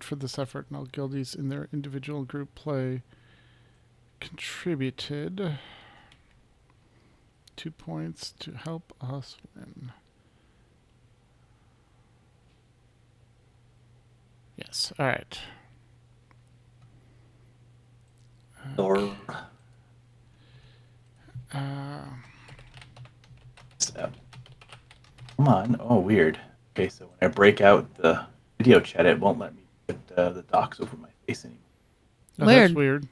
for this effort, and all guildies in their individual and group play contributed 2 points to help us win. Yes, all right. Or So, come on. Oh, weird. Okay, so when I break out the video chat, it won't let me put the docs over my face anymore. That's weird.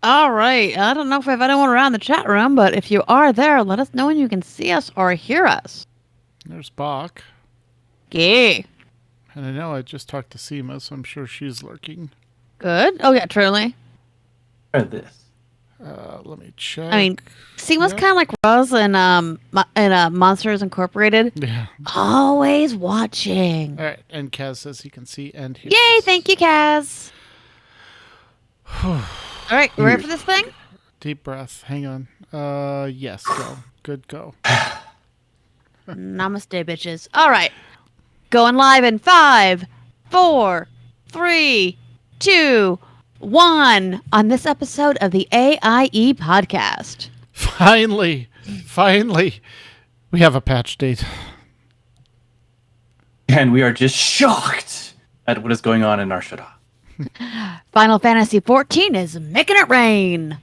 All right. I don't know if we have anyone around the chat room, but if you are there, let us know when you can see us or hear us. There's Bach. Yeah. And I know I just talked to Seema, so I'm sure she's lurking. Good. Oh, yeah, truly. Try this. Let me check. I mean, Seema's kind of like Roz in Monsters Incorporated. Yeah. Always watching. All right, and Kaz says he can see and hear. Yay, thank you, Kaz. All right, you ready for this thing? Deep breath. Hang on. Yes, go. Good, go. Namaste, bitches. All right. Going live in 5, 4, 3, 2, 1 on this episode of the AIE Podcast. Finally, we have a patch date. And we are just shocked at what is going on in Narshada. Final Fantasy XIV is making it rain.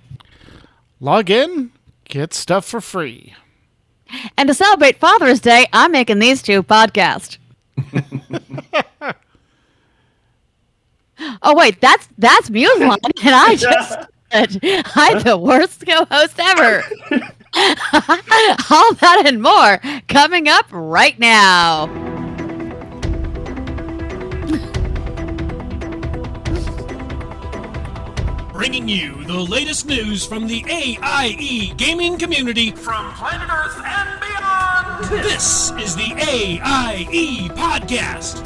Log in, get stuff for free. And to celebrate Father's Day, I'm making these two podcasts. Oh, wait, that's Museline, and I just said I'm the worst co-host ever. All that and more coming up right now. Bringing you the latest news from the AIE gaming community from planet Earth and beyond. This is the AIE Podcast.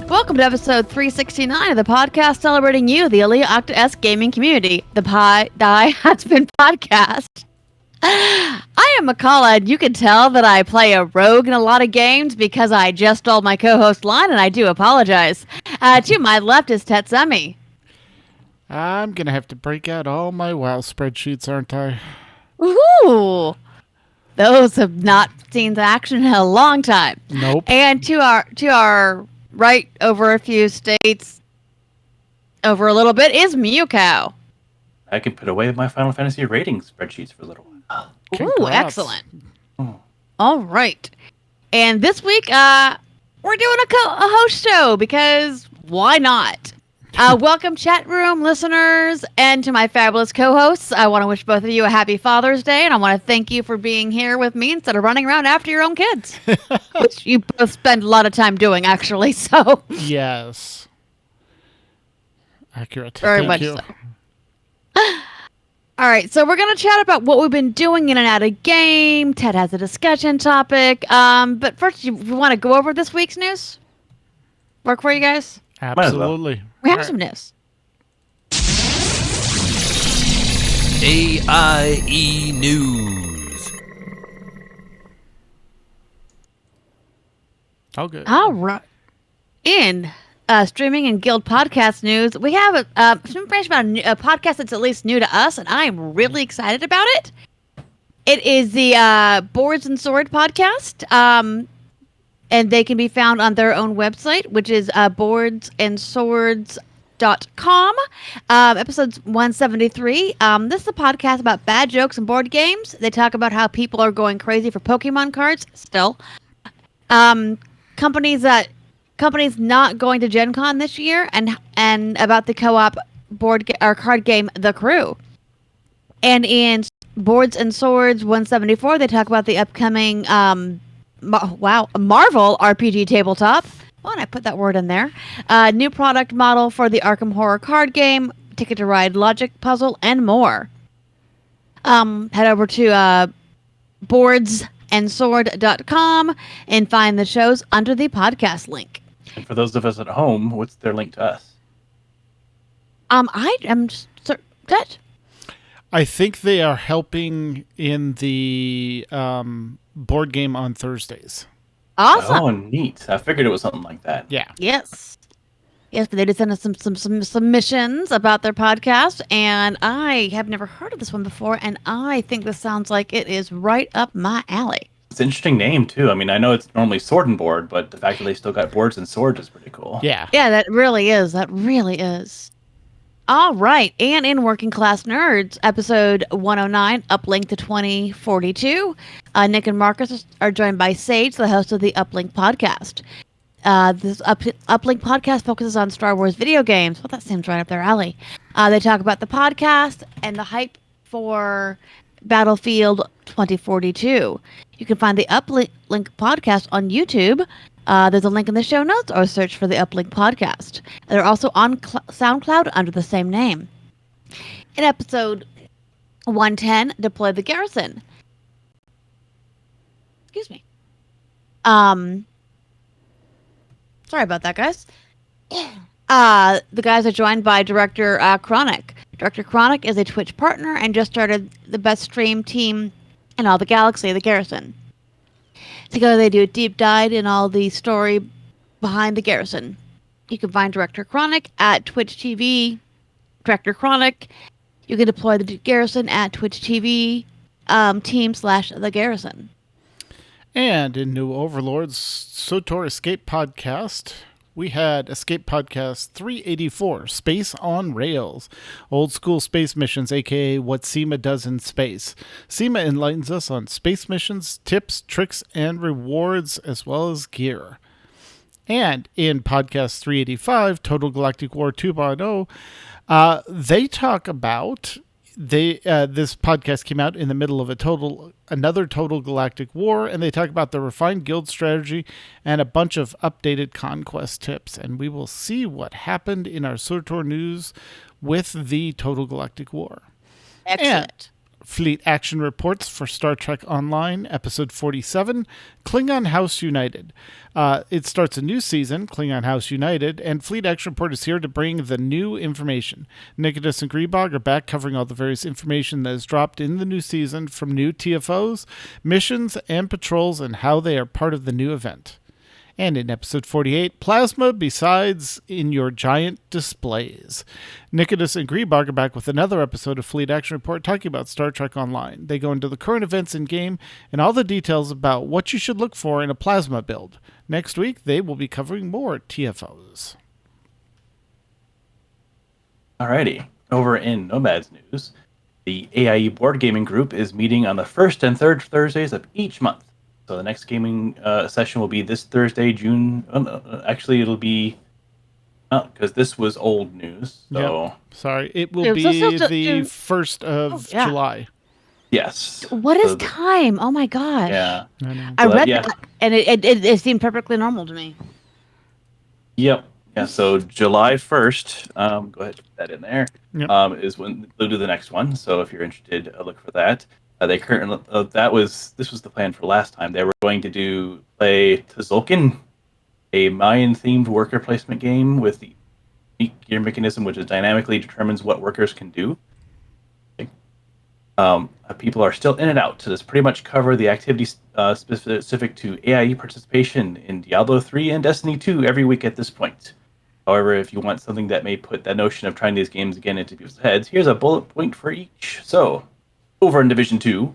Welcome to episode 369 of the podcast celebrating you, the Aaliyah Octa S gaming community. The Die Has Been podcast. I am McCullough, and you can tell that I play a rogue in a lot of games because I just stole my co-host line, and I do apologize. To my left is Tetsumi. I'm going to have to break out all my WoW spreadsheets, aren't I? Ooh. Those have not seen the action in a long time. Nope. And to our right, over a few states, over a little bit, is Mewcow. I can put away my Final Fantasy rating spreadsheets for a little while. Ooh, excellent. All right. And this week, we're doing a host show because why not? Welcome, chat room listeners, and to my fabulous co-hosts. I want to wish both of you a happy Father's Day, and I want to thank you for being here with me instead of running around after your own kids, which you both spend a lot of time doing, actually. So yes, accurate. Very Thank much you. so. All right, so we're going to chat about what we've been doing in and out of game. Ted has a discussion topic. But first, you want to go over this week's news? Work for you guys? Absolutely. We have some news. AIE News. All good. All right. In streaming and guild podcast news, we have some information about a podcast that's at least new to us, and I'm really excited about it. It is the Boards and Sword podcast, and they can be found on their own website, which is boardsandswords.com. Episode 173. This is a podcast about bad jokes and board games. They talk about how people are going crazy for Pokemon cards still. Companies not going to Gen Con this year, and about the co-op or card game The Crew. And in Boards and Swords 174, they talk about the upcoming Marvel RPG tabletop. Oh, and I put that word in there. New product model for the Arkham Horror card game, Ticket to Ride logic puzzle, and more. Head over to boardsandsword.com and find the shows under the podcast link. And for those of us at home, what's their link to us? I am that. I think they are helping in the board game on Thursdays. Awesome. Oh, neat. I figured it was something like that. Yeah. Yes. Yes, but they did send us some submissions about their podcast, and I have never heard of this one before, and I think this sounds like it is right up my alley. It's an interesting name, too. I mean, I know it's normally sword and board, but the fact that they still got boards and swords is pretty cool. Yeah. Yeah, that really is. That really is. All right. And in Working Class Nerds, episode 109, Uplink to 2042, Nick and Marcus are joined by Sage, the host of the Uplink podcast. This Uplink podcast focuses on Star Wars video games. Well, that seems right up their alley. They talk about the podcast and the hype for Battlefield 2042. You can find the Uplink podcast on YouTube. There's a link in the show notes, or search for the Uplink podcast. They're also on SoundCloud under the same name. In episode 110, Deploy the Garrison. Excuse me. Sorry about that, guys. The guys are joined by director Chronic. Director Chronic is a Twitch partner and just started the best stream team in all the galaxy, the Garrison. Together they do a deep dive in all the story behind the Garrison. You can find Director Chronic at Twitch TV. Director Chronic. You can deploy the Garrison at Twitch TV team/the Garrison. And in New Overlord's SOTOR Escape Podcast, we had Escape Podcast 384, Space on Rails. Old school space missions, aka what SEMA does in space. SEMA enlightens us on space missions, tips, tricks, and rewards, as well as gear. And in Podcast 385, Total Galactic War 2.0, they talk about... this podcast came out in the middle of another total galactic war, and they talk about the refined guild strategy and a bunch of updated conquest tips. And we will see what happened in our SOTOR news with the total galactic war. Excellent. And Fleet Action Reports for Star Trek Online, Episode 47, Klingon House United. It starts a new season, Klingon House United, and Fleet Action Report is here to bring the new information. Nikitas and Greebog are back covering all the various information that is dropped in the new season from new TFOs, missions, and patrols, and how they are part of the new event. And in episode 48, Plasma besides in your giant displays. Nikitas and Greebog are back with another episode of Fleet Action Report talking about Star Trek Online. They go into the current events in-game and all the details about what you should look for in a Plasma build. Next week, they will be covering more TFOs. Alrighty. Over in Nomad's news, the AIE Board Gaming Group is meeting on the first and third Thursdays of each month. So the next gaming session will be this Thursday, June. Actually, it'll be because this was old news. So Yep. Sorry, it will be the 1st of July. yes. What is time? Oh my gosh. Yeah. I know. I read yeah. that, and it seemed perfectly normal to me. Yep. Yeah. So July 1st. Go ahead, put that in there. Yep. Is when they'll do the next one. So if you're interested, look for that. They currently this was the plan for last time. They were going to play Tzolk'in, a Mayan-themed worker placement game with the unique gear mechanism, which dynamically determines what workers can do. People are still in and out, so this pretty much cover the activities specific to AIE participation in Diablo 3 and Destiny 2 every week at this point. However, if you want something that may put that notion of trying these games again into people's heads, here's a bullet point for each. So, over in Division 2,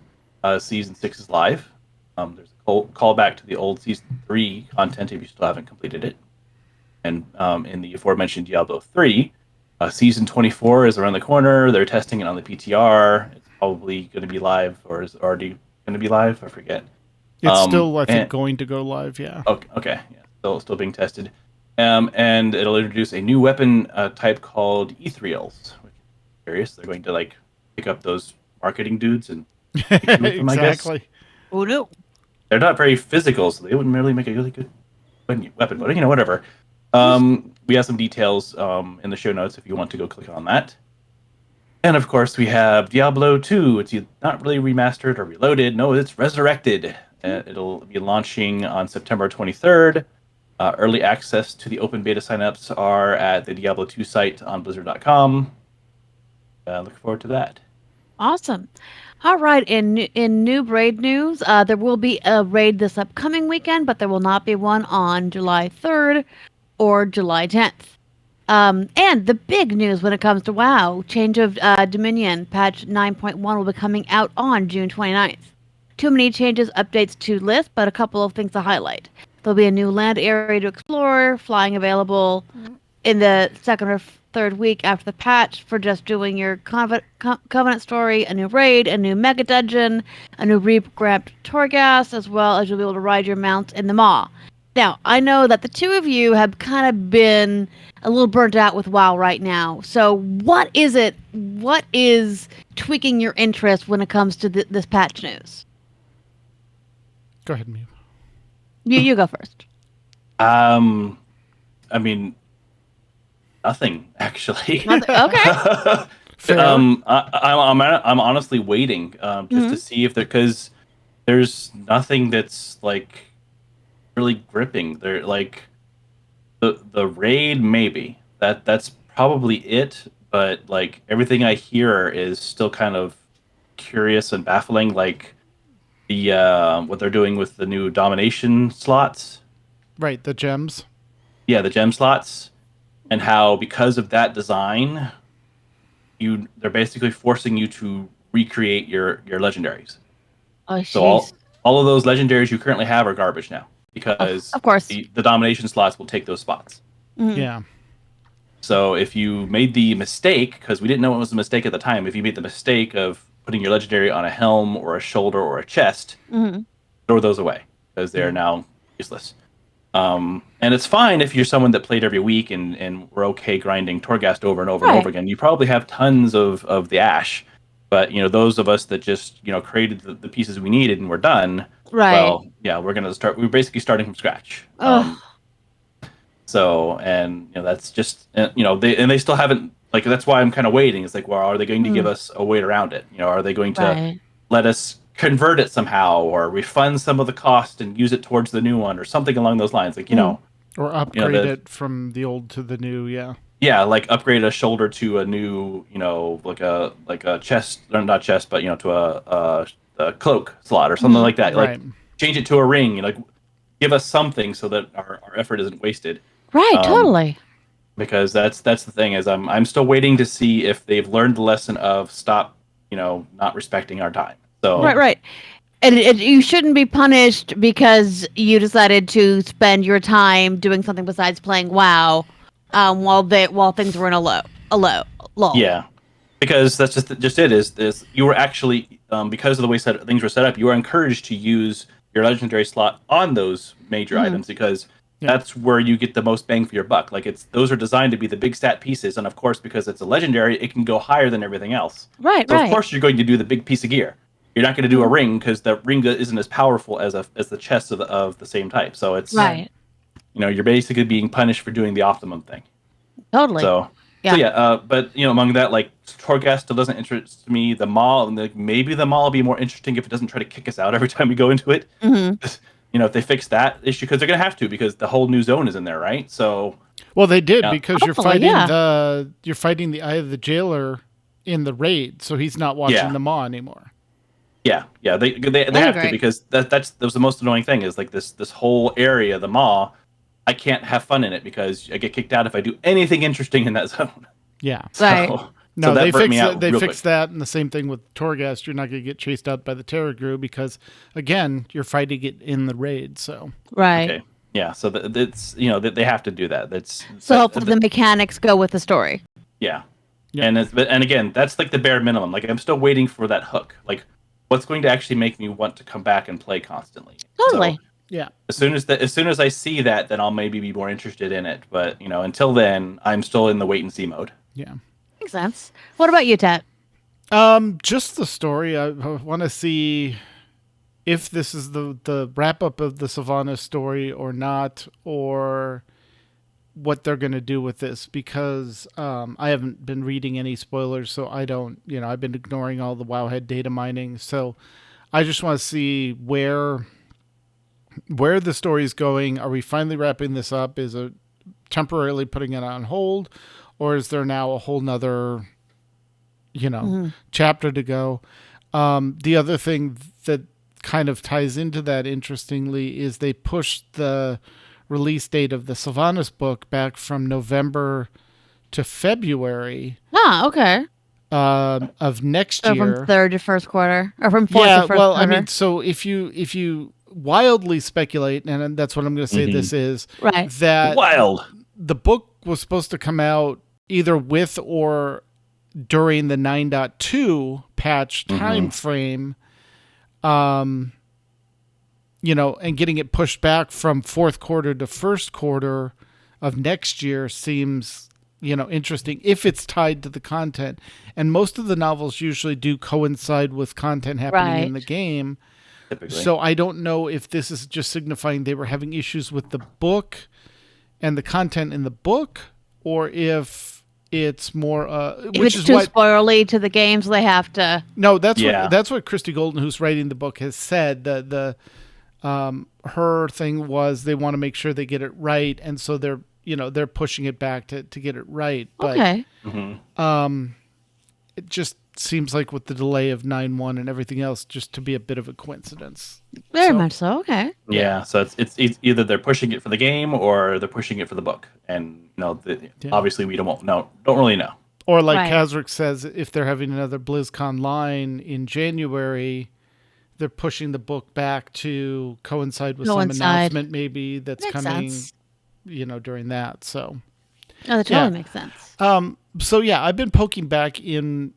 Season 6 is live. There's a callback to the old Season 3 content if you still haven't completed it. And in the aforementioned Diablo 3, Season 24 is around the corner. They're testing it on the PTR. It's probably going to be live, or is already going to be live. I forget. It's still, I think, going to go live, yeah. Okay. Yeah, still being tested. And it'll introduce a new weapon type called Ethereals, which is curious. They're going to pick up those marketing dudes and them, exactly. Oh no. They're not very physical, so they wouldn't really make a really good weapon, but whatever. We have some details in the show notes if you want to go click on that. And of course, we have Diablo 2. It's not really remastered or reloaded. No, it's resurrected. It'll be launching on September 23rd. Early access to the open beta signups are at the Diablo 2 site on Blizzard.com. Look forward to that. Awesome. All right. In new raid news, there will be a raid this upcoming weekend, but there will not be one on July 3rd or July 10th. And the big news when it comes to WoW, change of Dominion, patch 9.1 will be coming out on June 29th. Too many changes, updates to list, but a couple of things to highlight. There'll be a new land area to explore, flying available in the second or third week after the patch for just doing your Covenant story, a new raid, a new mega dungeon, a new revamped Torghast, as well as you'll be able to ride your mounts in the Maw. Now, I know that the two of you have kind of been a little burnt out with WoW right now. So what is it? What is tweaking your interest when it comes to this patch news? Go ahead, Mew. You go first. I mean, nothing actually. Okay. Fair. I'm honestly waiting just to see if because there's nothing that's like really gripping. There like the raid maybe that's probably it, but like everything I hear is still kind of curious and baffling. Like the what they're doing with the new domination slots. Right, the gems. Yeah, the gem slots, and how because of that design, they're basically forcing you to recreate your legendaries. Oh, So all of those legendaries you currently have are garbage now because of course. the domination slots will take those spots. Yeah. So if you made the mistake, because we didn't know it was a mistake at the time, if you made the mistake of putting your legendary on a helm or a shoulder or a chest, throw those away because they are now useless. And it's fine if you're someone that played every week and were okay grinding Torghast over and over and over again. You probably have tons of the ash, but those of us that just created the pieces we needed and we're done. Right. Well, yeah, we're basically starting from scratch. So and that's just they still haven't that's why I'm kind of waiting. It's like, well, are they going to give us a way around it? Are they going to let us convert it somehow or refund some of the cost and use it towards the new one or something along those lines? Like or upgrade it from the old to the new. Yeah, like upgrade a shoulder to a new like a chest, or not chest, but to a cloak slot or something like that. Right. Like change it to a ring. Like give us something so that our effort isn't wasted. Right, totally. Because that's the thing is I'm still waiting to see if they've learned the lesson of stop not respecting our time. So Right. And you shouldn't be punished because you decided to spend your time doing something besides playing WoW, while things were in a lull. Yeah, because that's just it. Is you were actually because of the way things were set up, you were encouraged to use your legendary slot on those major items because that's where you get the most bang for your buck. Like those are designed to be the big stat pieces, and of course, because it's a legendary, it can go higher than everything else. Right. So of course, you're going to do the big piece of gear. You're not going to do a ring because the ring isn't as powerful as the chest of the same type. So it's you're basically being punished for doing the optimum thing. Totally. So but among that, like Torghast still doesn't interest me. The Maw, and maybe the Maw will be more interesting if it doesn't try to kick us out every time we go into it. If they fix that issue, because they're going to have to, because the whole new zone is in there, right? So well, they did because you're fighting yeah. you're fighting the Eye of the Jailer in the raid, so he's not watching the Maw anymore. Yeah, they have to, because that was the most annoying thing is like this whole area, the Maw. I can't have fun in it because I get kicked out if I do anything interesting in that zone. Yeah. Right. No, that they burnt me out They real fixed quick. that, and the same thing with Torghast. You're not going to get chased out by the Terragru because, again, you're fighting it in the raid. So Right. Okay. Yeah. So it's they have to do that. So hopefully the mechanics go with the story. Yeah. Yeah. And again, that's like the bare minimum. Like I'm still waiting for that hook. Like what's going to actually make me want to come back and play constantly? Totally. So, yeah. As soon as I see that, then I'll maybe be more interested in it. But until then, I'm still in the wait and see mode. Yeah. Makes sense. What about you, Tat? Just the story. I want to see if this is the wrap up of the Sylvanas story or not, or what they're going to do with this, because I haven't been reading any spoilers, so I don't. I've been ignoring all the Wowhead data mining, so I just want to see where the story is going. Are we finally wrapping this up? Is it temporarily putting it on hold, or is there now a whole nother chapter to go. The other thing that kind of ties into that, interestingly, is they pushed the release date of the Sylvanas book back from November to February. Okay. Of next year. From third to first quarter, or from fourth to first quarter. I mean, so if you wildly speculate, and that's what I'm going to say this is, right, that wild. The book was supposed to come out either with or during the 9.2 patch time frame, and getting it pushed back from fourth quarter to first quarter of next year seems, interesting if it's tied to the content. And most of the novels usually do coincide with content happening in the game. Typically. So I don't know if this is just signifying they were having issues with the book and the content in the book, or if it's more if which it's is too spoilerly to the games, they have to. No, that's what Christy Golden, who's writing the book, has said. Her thing was they want to make sure they get it right, and so they're pushing it back to get it right. But, okay. It just seems like with the delay of 9.1 and everything else, just to be a bit of a coincidence. Very much so. Okay. Yeah. So it's either they're pushing it for the game or they're pushing it for the book, and obviously we don't really know. Or like Kazric says, if they're having another BlizzCon line in January, they're pushing the book back to coincide with some announcement maybe that's makes coming. Sense. During that. So. Oh, that totally makes sense. So yeah, I've been poking back in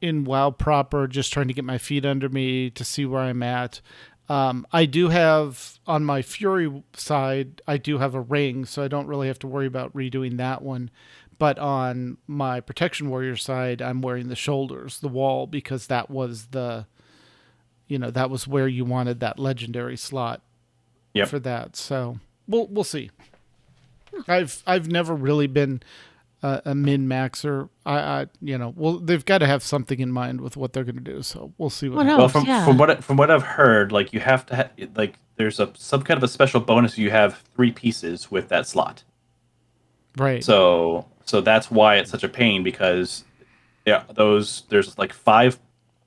WoW proper, just trying to get my feet under me to see where I'm at. I do have, on my Fury side, I do have a ring, so I don't really have to worry about redoing that one. But on my Protection Warrior side, I'm wearing the shoulders, the wall, because that was that was where you wanted that legendary slot for that. So we'll see. I've never really been a min-maxer. They've got to have something in mind with what they're going to do. So we'll see what happens. Well, from what I've heard, like you have to there's some kind of a special bonus. You have 3 pieces with that slot. Right. So that's why it's such a pain, because there's like 5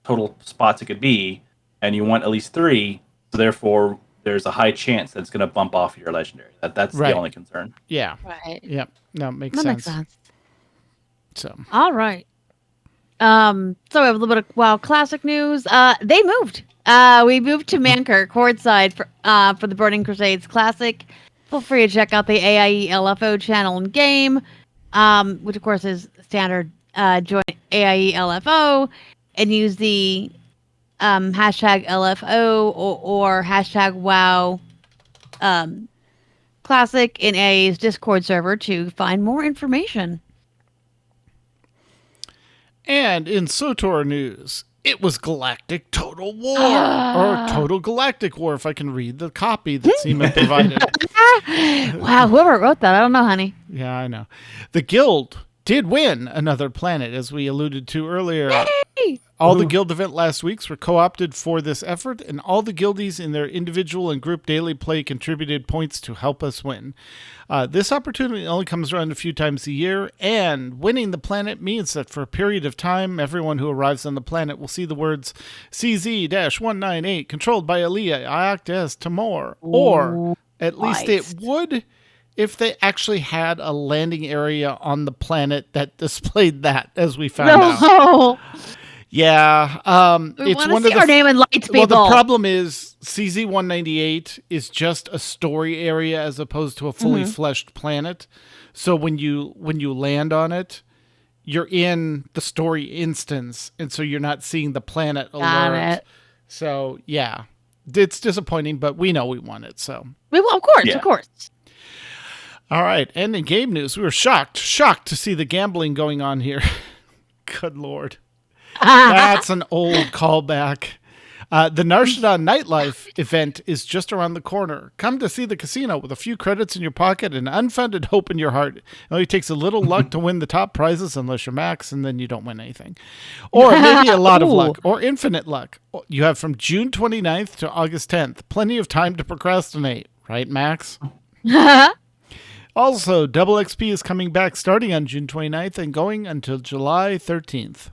total spots it could be, and you want at least 3. So therefore, there's a high chance that it's going to bump off your legendary. That's the only concern. Yeah. Right. Yeah. No, makes that sense. Makes sense. So. All right. So we have a little bit of WoW Classic news. They moved. We moved to Mankir, courtside for the Burning Crusades Classic. Feel free to check out the AIE LFO channel and game, which of course is standard. Join AIE LFO and use the hashtag LFO or hashtag WoW Classic in AIE's Discord server to find more information. And in SOTOR news, it was Galactic Total War, or Total Galactic War, if I can read the copy that Seema provided. Wow, whoever wrote that, I don't know, honey. Yeah, I know. The Guild did win another planet, as we alluded to earlier. Yay! All the Guild event last weeks were co-opted for this effort, and all the guildies in their individual and group daily play contributed points to help us win. This opportunity only comes around a few times a year, and winning the planet means that for a period of time, everyone who arrives on the planet will see the words CZ-198, controlled by Aaliyah, act as Tamor, or at least it would if they actually had a landing area on the planet that displayed that, as we found out. Yeah, we want to see our name in lights, people. Well, the problem is CZ-198 is just a story area as opposed to a fully fleshed planet. So when you land on it, you're in the story instance, and so you're not seeing the planet alert. Got it. So yeah, it's disappointing, but we know we won it. So we will, of course. All right, and in game news, we were shocked to see the gambling going on here. Good Lord. That's an old callback. The Narshadon Nightlife event is just around the corner. Come to see the casino with a few credits in your pocket and unfounded hope in your heart. It only takes a little luck to win the top prizes, unless you're max, and then you don't win anything. Or maybe a lot of luck, or infinite luck. You have from June 29th to August 10th. Plenty of time to procrastinate. Right, Max? Also, Double XP is coming back starting on June 29th and going until July 13th.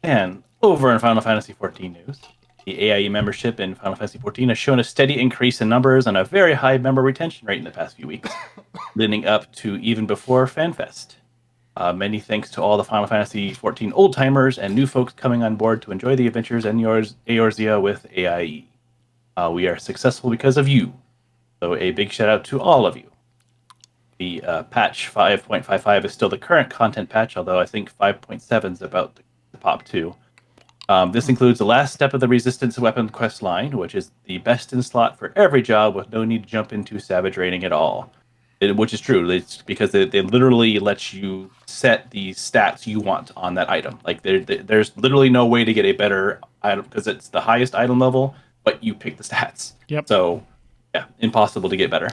And over in Final Fantasy XIV news, the AIE membership in Final Fantasy XIV has shown a steady increase in numbers and a very high member retention rate in the past few weeks, leading up to even before FanFest. Many thanks to all the Final Fantasy XIV old-timers and new folks coming on board to enjoy the adventures and Eorzea with AIE. We are successful because of you. So a big shout out to all of you. The patch 5.55 is still the current content patch, although I think 5.7 is about to pop too. This includes the last step of the Resistance Weapon quest line, which is the best in slot for every job with no need to jump into Savage Raiding at all. Which is true. It's because they literally let you set the stats you want on that item. Like there's literally no way to get a better item because it's the highest item level, but you pick the stats. Yep. So, yeah, impossible to get better.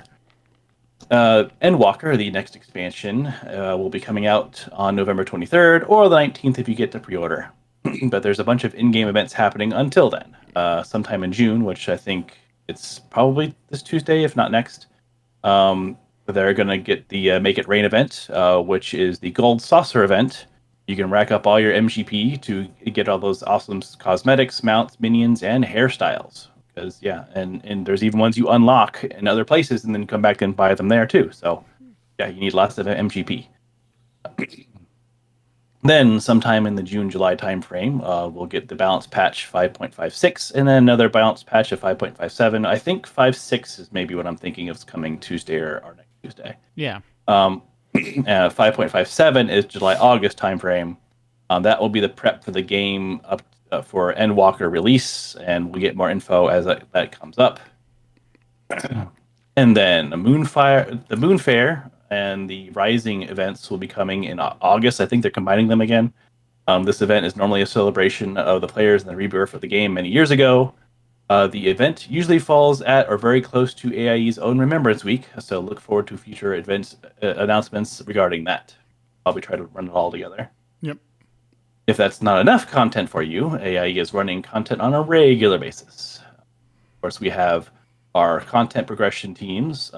Endwalker, the next expansion, will be coming out on November 23rd or the 19th if you get to pre-order. But there's a bunch of in-game events happening until then. Sometime in June, which I think it's probably this Tuesday, if not next. They're going to get the Make It Rain event, which is the Gold Saucer event. You can rack up all your MGP to get all those awesome cosmetics, mounts, minions, and hairstyles. Because, and there's even ones you unlock in other places and then come back and buy them there, too. So, yeah, you need lots of MGP. Then, sometime in the June-July timeframe, we'll get the balance patch 5.56, and then another balance patch of 5.57. I think 5.6 is maybe what I'm thinking of coming Tuesday or next Tuesday. Yeah. 5.57 is July-August timeframe. That will be the prep for the game up for Endwalker release, and we'll get more info as that comes up. And then the Moonfair and the Rising events will be coming in August. I think they're combining them again. This event is normally a celebration of the players and the rebirth of the game many years ago. The event usually falls at or very close to AIE's own Remembrance Week, so look forward to future events announcements regarding that. Probably try to run it all together. Yep. If that's not enough content for you, AIE is running content on a regular basis. Of course, we have our content progression teams.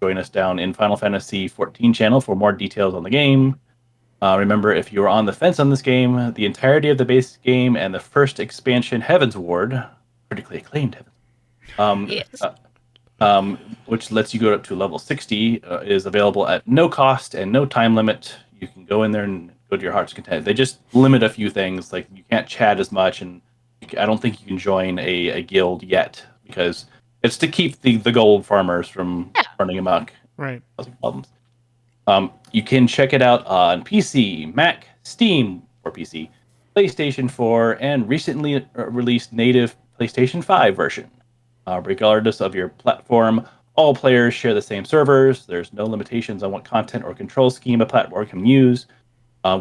Join us down in Final Fantasy XIV channel for more details on the game. Remember, if you are on the fence on this game, the entirety of the base game and the first expansion, Heaven's Ward, critically acclaimed Heaven's Yes. Which lets you go up to level 60, is available at no cost and no time limit. You can go in there and go to your heart's content. They just limit a few things, like you can't chat as much, and I don't think you can join a guild yet because it's to keep the gold farmers from running amok. Right. Causing problems. You can check it out on PC, Mac, Steam for PC, PlayStation 4, and recently released native PlayStation 5 version. Regardless of your platform, all players share the same servers. There's no limitations on what content or control scheme a platform can use,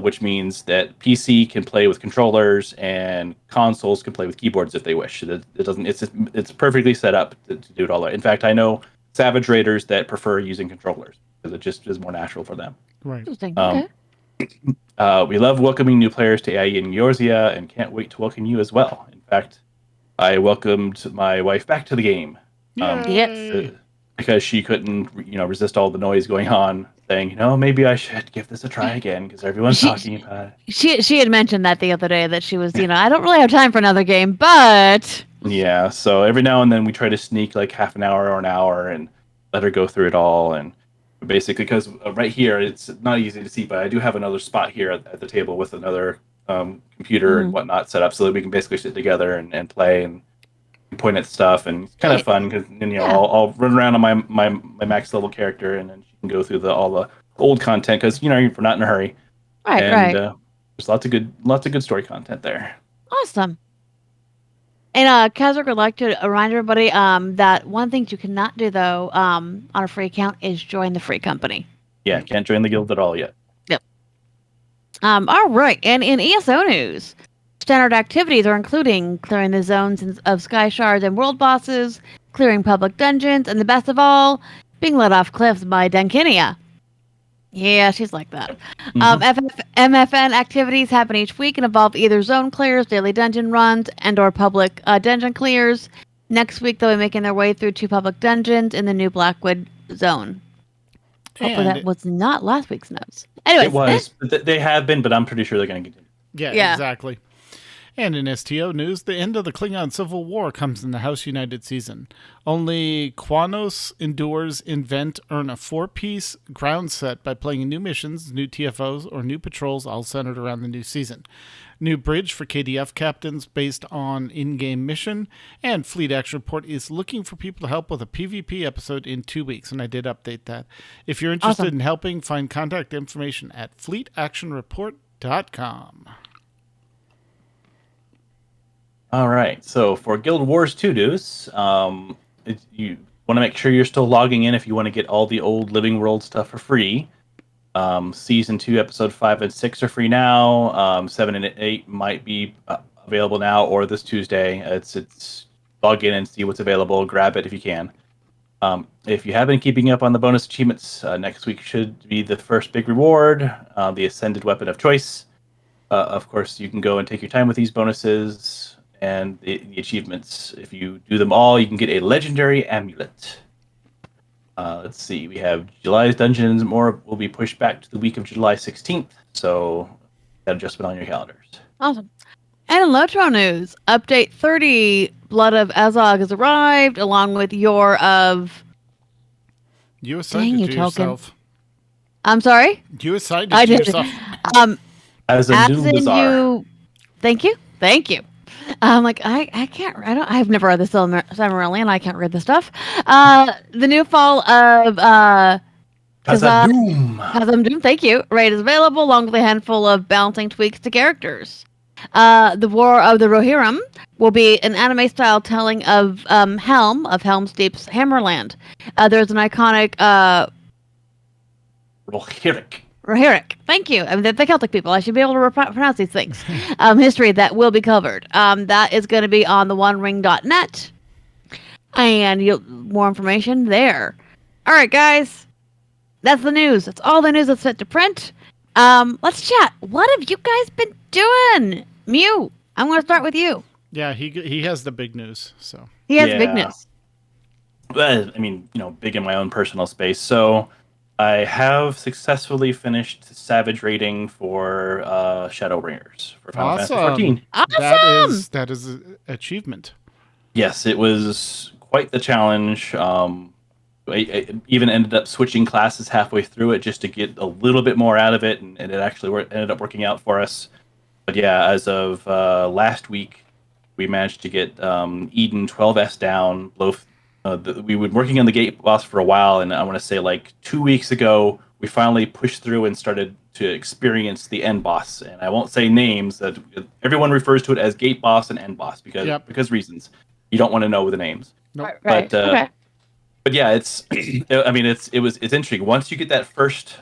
which means that PC can play with controllers and consoles can play with keyboards if they wish. It's perfectly set up to do it all. In fact, I know Savage Raiders that prefer using controllers because it just is more natural for them. Right. Interesting. Okay. We love welcoming new players to AIE and Eorzea and can't wait to welcome you as well. In fact, I welcomed my wife back to the game. Yes. Because she couldn't, resist all the noise going on, saying, maybe I should give this a try again because everyone's talking about it. She had mentioned that the other day that she was, I don't really have time for another game, but yeah. So every now and then we try to sneak like half an hour or an hour and let her go through it all. And basically, because right here it's not easy to see, but I do have another spot here at the table with another computer and whatnot set up so that we can basically sit together and play and point at stuff, and it's kind of fun because I'll run around on my max level character, and then she can go through all the old content because we're not in a hurry. Right. There's lots of good story content there. Awesome. And Kazak would like to remind everybody that one thing you cannot do though on a free account is join the free company. Yeah, can't join the guild at all yet. Yep. All right, and in ESO news, standard activities are including clearing the zones of sky shards and world bosses, clearing public dungeons, and the best of all, being let off cliffs by Dunkinia. Yeah, she's like that. MFN activities happen each week and involve either zone clears, daily dungeon runs, and/or public dungeon clears. Next week, they'll be making their way through 2 public dungeons in the new Blackwood zone. Hopefully that was not last week's notes. Anyways, it was. They have been, but I'm pretty sure they're going to continue. Yeah, exactly. And in STO news, the end of the Klingon Civil War comes in the House United season. Only Quanos endures invent earn a 4-piece ground set by playing new missions, new TFOs, or new patrols, all centered around the new season. New bridge for KDF captains based on in-game mission, and Fleet Action Report is looking for people to help with a PvP episode in 2 weeks, and I did update that. If you're interested in helping, find contact information at fleetactionreport.com. All right. So for Guild Wars 2 news, you want to make sure you're still logging in if you want to get all the old Living World stuff for free. Season 2, episode 5 and 6 are free now. 7 and 8 might be available now or this Tuesday. It's log in and see what's available. Grab it if you can. If you have been keeping up on the bonus achievements, next week should be the first big reward, the Ascended Weapon of Choice. Of course, you can go and take your time with these bonuses and the achievements. If you do them all, you can get a legendary amulet. Let's see. We have July's dungeons and more will be pushed back to the week of July 16th. So that adjustment on your calendars. Awesome. And in Lotro news, update 30, Blood of Azog has arrived, along with Your of... You assigned it to yourself. I'm sorry? You assigned it to yourself. As a new Bazaar. Thank you. I'm like, I've never read the Silmarillion. I can't read this stuff. The new fall of Khazad Doom, thank you. Raid is available along with a handful of balancing tweaks to characters. The War of the Rohirrim will be an anime style telling of Helm's Deep's Hammerland. There's an iconic Rohirric. Thank you. I mean, the Celtic people. I should be able to pronounce these things. History that will be covered. That is going to be on the OneRing.net. And more information there. All right, guys. That's the news. That's all the news that's set to print. Let's chat. What have you guys been doing? Mew, I'm going to start with you. Yeah, he has the big news. So he has big news. I mean, big in my own personal space. So I have successfully finished Savage rating for Shadowbringers for Final Fantasy 14. Awesome! That is an achievement. Yes, it was quite the challenge. I even ended up switching classes halfway through it just to get a little bit more out of it, and it actually ended up working out for us. But yeah, as of last week, we managed to get Eden 12S down. We were working on the gate boss for a while, and I want to say like 2 weeks ago, we finally pushed through and started to experience the end boss. And I won't say names. That everyone refers to it as gate boss and end boss because reasons. You don't want to know the names. Nope. Right. Okay. But yeah, it's intriguing. Once you get that first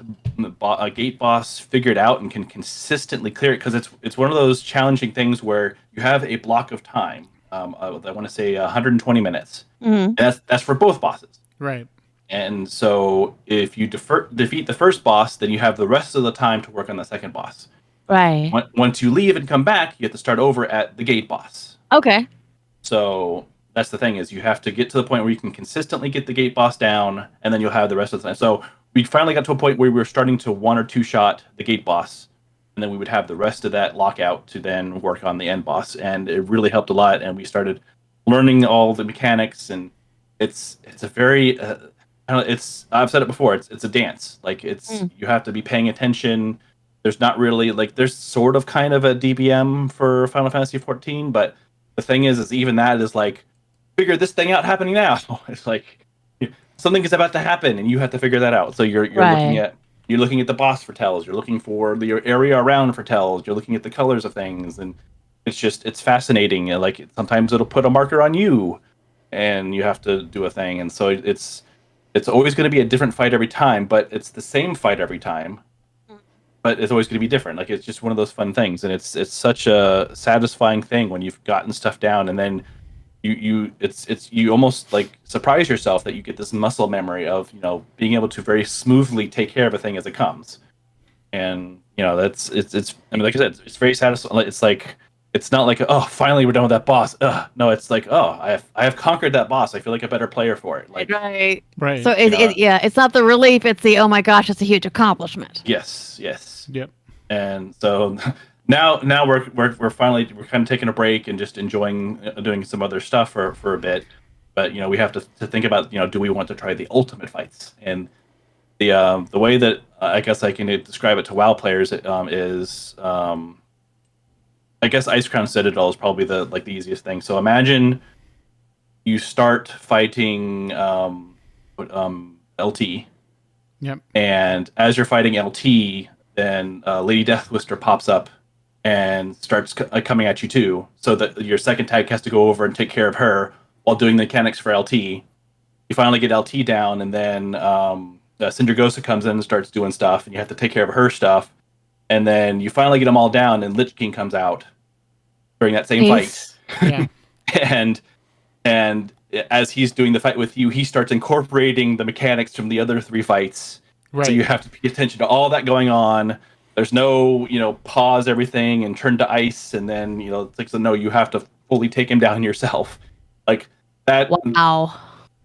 gate boss figured out and can consistently clear it, because it's one of those challenging things where you have a block of time. I want to say 120 minutes. Mm-hmm. And that's for both bosses. Right. And so if you defeat the first boss, then you have the rest of the time to work on the second boss. Right. Once you leave and come back, you have to start over at the gate boss. Okay. So that's the thing, is you have to get to the point where you can consistently get the gate boss down, and then you'll have the rest of the time. So we finally got to a point where we were starting to one or two shot the gate boss, and then we would have the rest of that lockout to then work on the end boss. And it really helped a lot, and we started learning all the mechanics, and it's a very I've said it before, it's a dance. Like you have to be paying attention. There's not really there's sort of kind of a DBM for Final Fantasy 14, but the thing is even that is like, figure this thing out happening now. It's like something is about to happen and you have to figure that out. So you're looking at the boss for tells, you're looking for the area around for tells, you're looking at the colors of things, and it's fascinating. Like sometimes it'll put a marker on you and you have to do a thing, and so it's always going to be a different fight every time, but it's the same fight every time. But it's always going to be different. Like it's just one of those fun things, and it's such a satisfying thing when you've gotten stuff down, and then you almost like surprise yourself that you get this muscle memory of being able to very smoothly take care of a thing as it comes, and it's I mean, like I said, it's very satisfying. It's like it's not like, oh, finally we're done with that boss. No, it's like, oh, I have conquered that boss. I feel like a better player for it. Like right. So it's not the relief. It's the, oh my gosh, it's a huge accomplishment. Yes. Yep. And so now we're finally kind of taking a break and just enjoying doing some other stuff for a bit. But we have to think about do we want to try the ultimate fights? And the way that I guess I can describe it to WoW players is I guess Ice Crown Citadel is probably the easiest thing. So imagine you start fighting LT. Yep. And as you're fighting LT, then Lady Deathwister pops up and starts coming at you too. So that your second tag has to go over and take care of her while doing the mechanics for LT. You finally get LT down, and then Syndragosa comes in and starts doing stuff, and you have to take care of her stuff. And then you finally get them all down, and Lich King comes out during that same fight. Yeah. and as he's doing the fight with you, he starts incorporating the mechanics from the other 3 fights. Right. So you have to pay attention to all that going on. There's no, pause everything and turn to ice, and then, it's like, so no, you have to fully take him down yourself. Like that. Wow.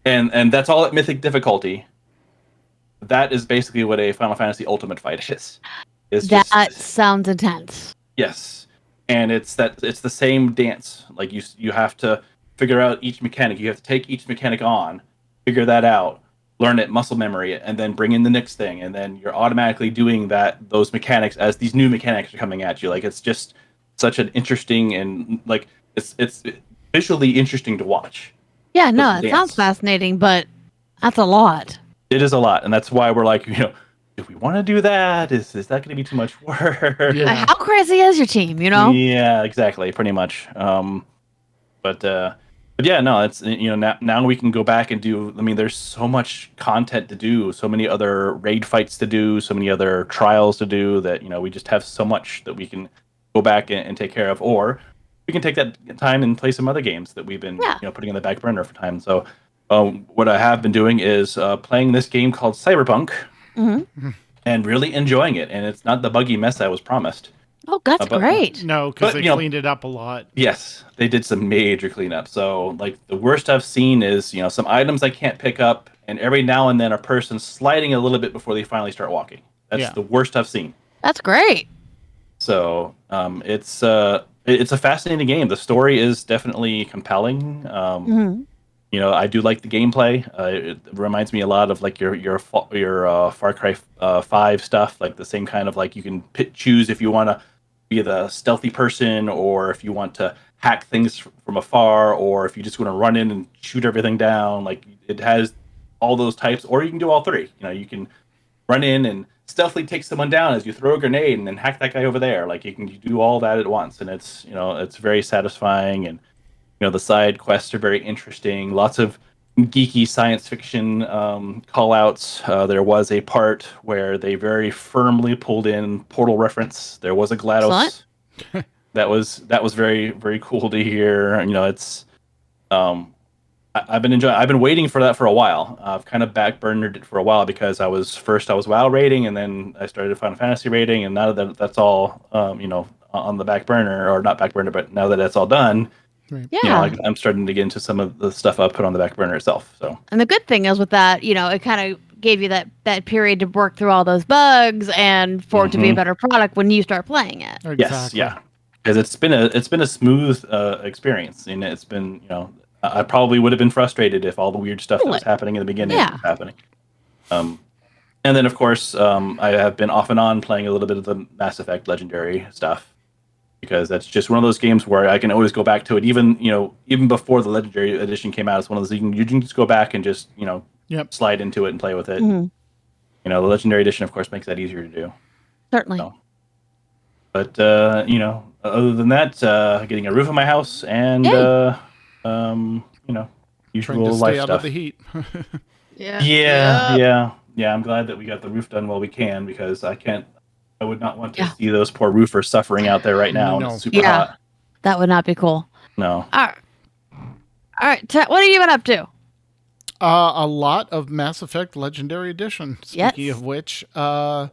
And that's all at Mythic difficulty. That is basically what a Final Fantasy Ultimate fight is. That sounds intense. Yes. And it's the same dance. Like you have to figure out each mechanic. You have to take each mechanic on, figure that out, learn it, muscle memory it, and then bring in the next thing. And then you're automatically doing those mechanics as these new mechanics are coming at you. Like, it's just such an interesting and like it's visually interesting to watch. Yeah, no, it sounds fascinating, but that's a lot. It is a lot, and that's why we're like, do we want to do that? Is that going to be too much work? Yeah. How crazy is your team? Yeah, exactly, pretty much. But yeah, no, it's now we can go back and do. I mean, there's so much content to do, so many other raid fights to do, so many other trials to do that we just have so much that we can go back and take care of, or we can take that time and play some other games that we've been putting on the back burner for time. So what I have been doing is playing this game called Cyberpunk, and really enjoying it. And it's not the buggy mess I was promised. Oh, that's great. No, because they cleaned it up a lot. Yes, they did some major cleanup. So, like, the worst I've seen is, some items I can't pick up, and every now and then a person sliding a little bit before they finally start walking. That's the worst I've seen. That's great. So, it's a fascinating game. The story is definitely compelling. I do like the gameplay. It reminds me a lot of like your Far Cry 5 stuff, like the same kind of like you can choose if you want to be the stealthy person, or if you want to hack things from afar, or if you just want to run in and shoot everything down. Like, it has all those types, or you can do all 3. You can run in and stealthily take someone down as you throw a grenade and then hack that guy over there. Like, you can do all that at once, and it's it's very satisfying. And the side quests are very interesting. Lots of geeky science fiction call outs. There was a part where they very firmly pulled in Portal reference. There was a GLaDOS. that was very, very cool to hear. It's I've been waiting for that for a while. I've kind of backburnered it for a while because I was WoW raiding, and then I started Final Fantasy raiding, and now that that's all on the back burner, or not back burner, but now that that's all done, Right. Yeah. I'm starting to get into some of the stuff I put on the back burner itself. So, And the good thing is with that, it kind of gave you that period to work through all those bugs and for it to be a better product when you start playing it. Exactly. yes, yeah, because it's been a smooth experience, and it's been I probably would have been frustrated if all the weird stuff that was happening in the beginning was happening. And then of course I have been off and on playing a little bit of the Mass Effect Legendary stuff, because that's just one of those games where I can always go back to it, even before the Legendary Edition came out. It's one of those you can just go back and just slide into it and play with it. The Legendary Edition, of course, makes that easier to do. Certainly. So. But other than that, getting a roof on my house and Trying usual to life stay out stuff. of the heat. Yeah. I'm glad that we got the roof done while we can, because I would not want to see those poor roofers suffering out there right now. No. It's super hot. That would not be cool. No. All right. What have you been up to? A lot of Mass Effect Legendary Edition. Speaking of which, I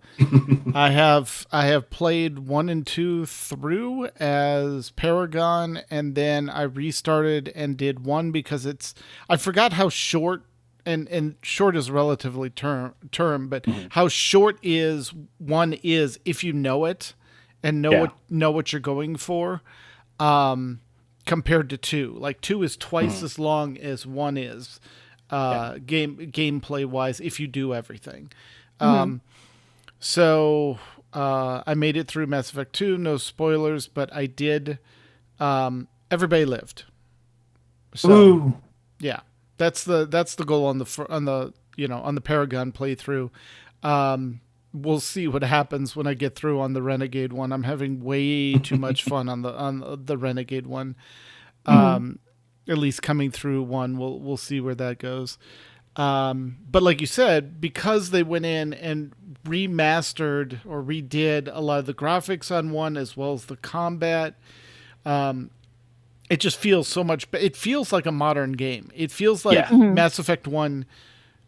have played 1 and 2 through as Paragon, and then I restarted and did 1 because I forgot how short, and short is relatively term, but how short 1 is if you know it, and know what you're going for, compared to 2. Like 2 is twice as long as 1 is, gameplay wise, if you do everything. So I made it through Mass Effect 2, no spoilers, but I did. Everybody lived. So Ooh. yeah, that's the goal on the Paragon playthrough. We'll see what happens when I get through on the Renegade one. I'm having way too much fun on the Renegade one. At least coming through 1, we'll see where that goes. But like you said, because they went in and remastered or redid a lot of the graphics on 1 as well as the combat, it just feels so much. It feels like a modern game. It feels like Mass Effect 1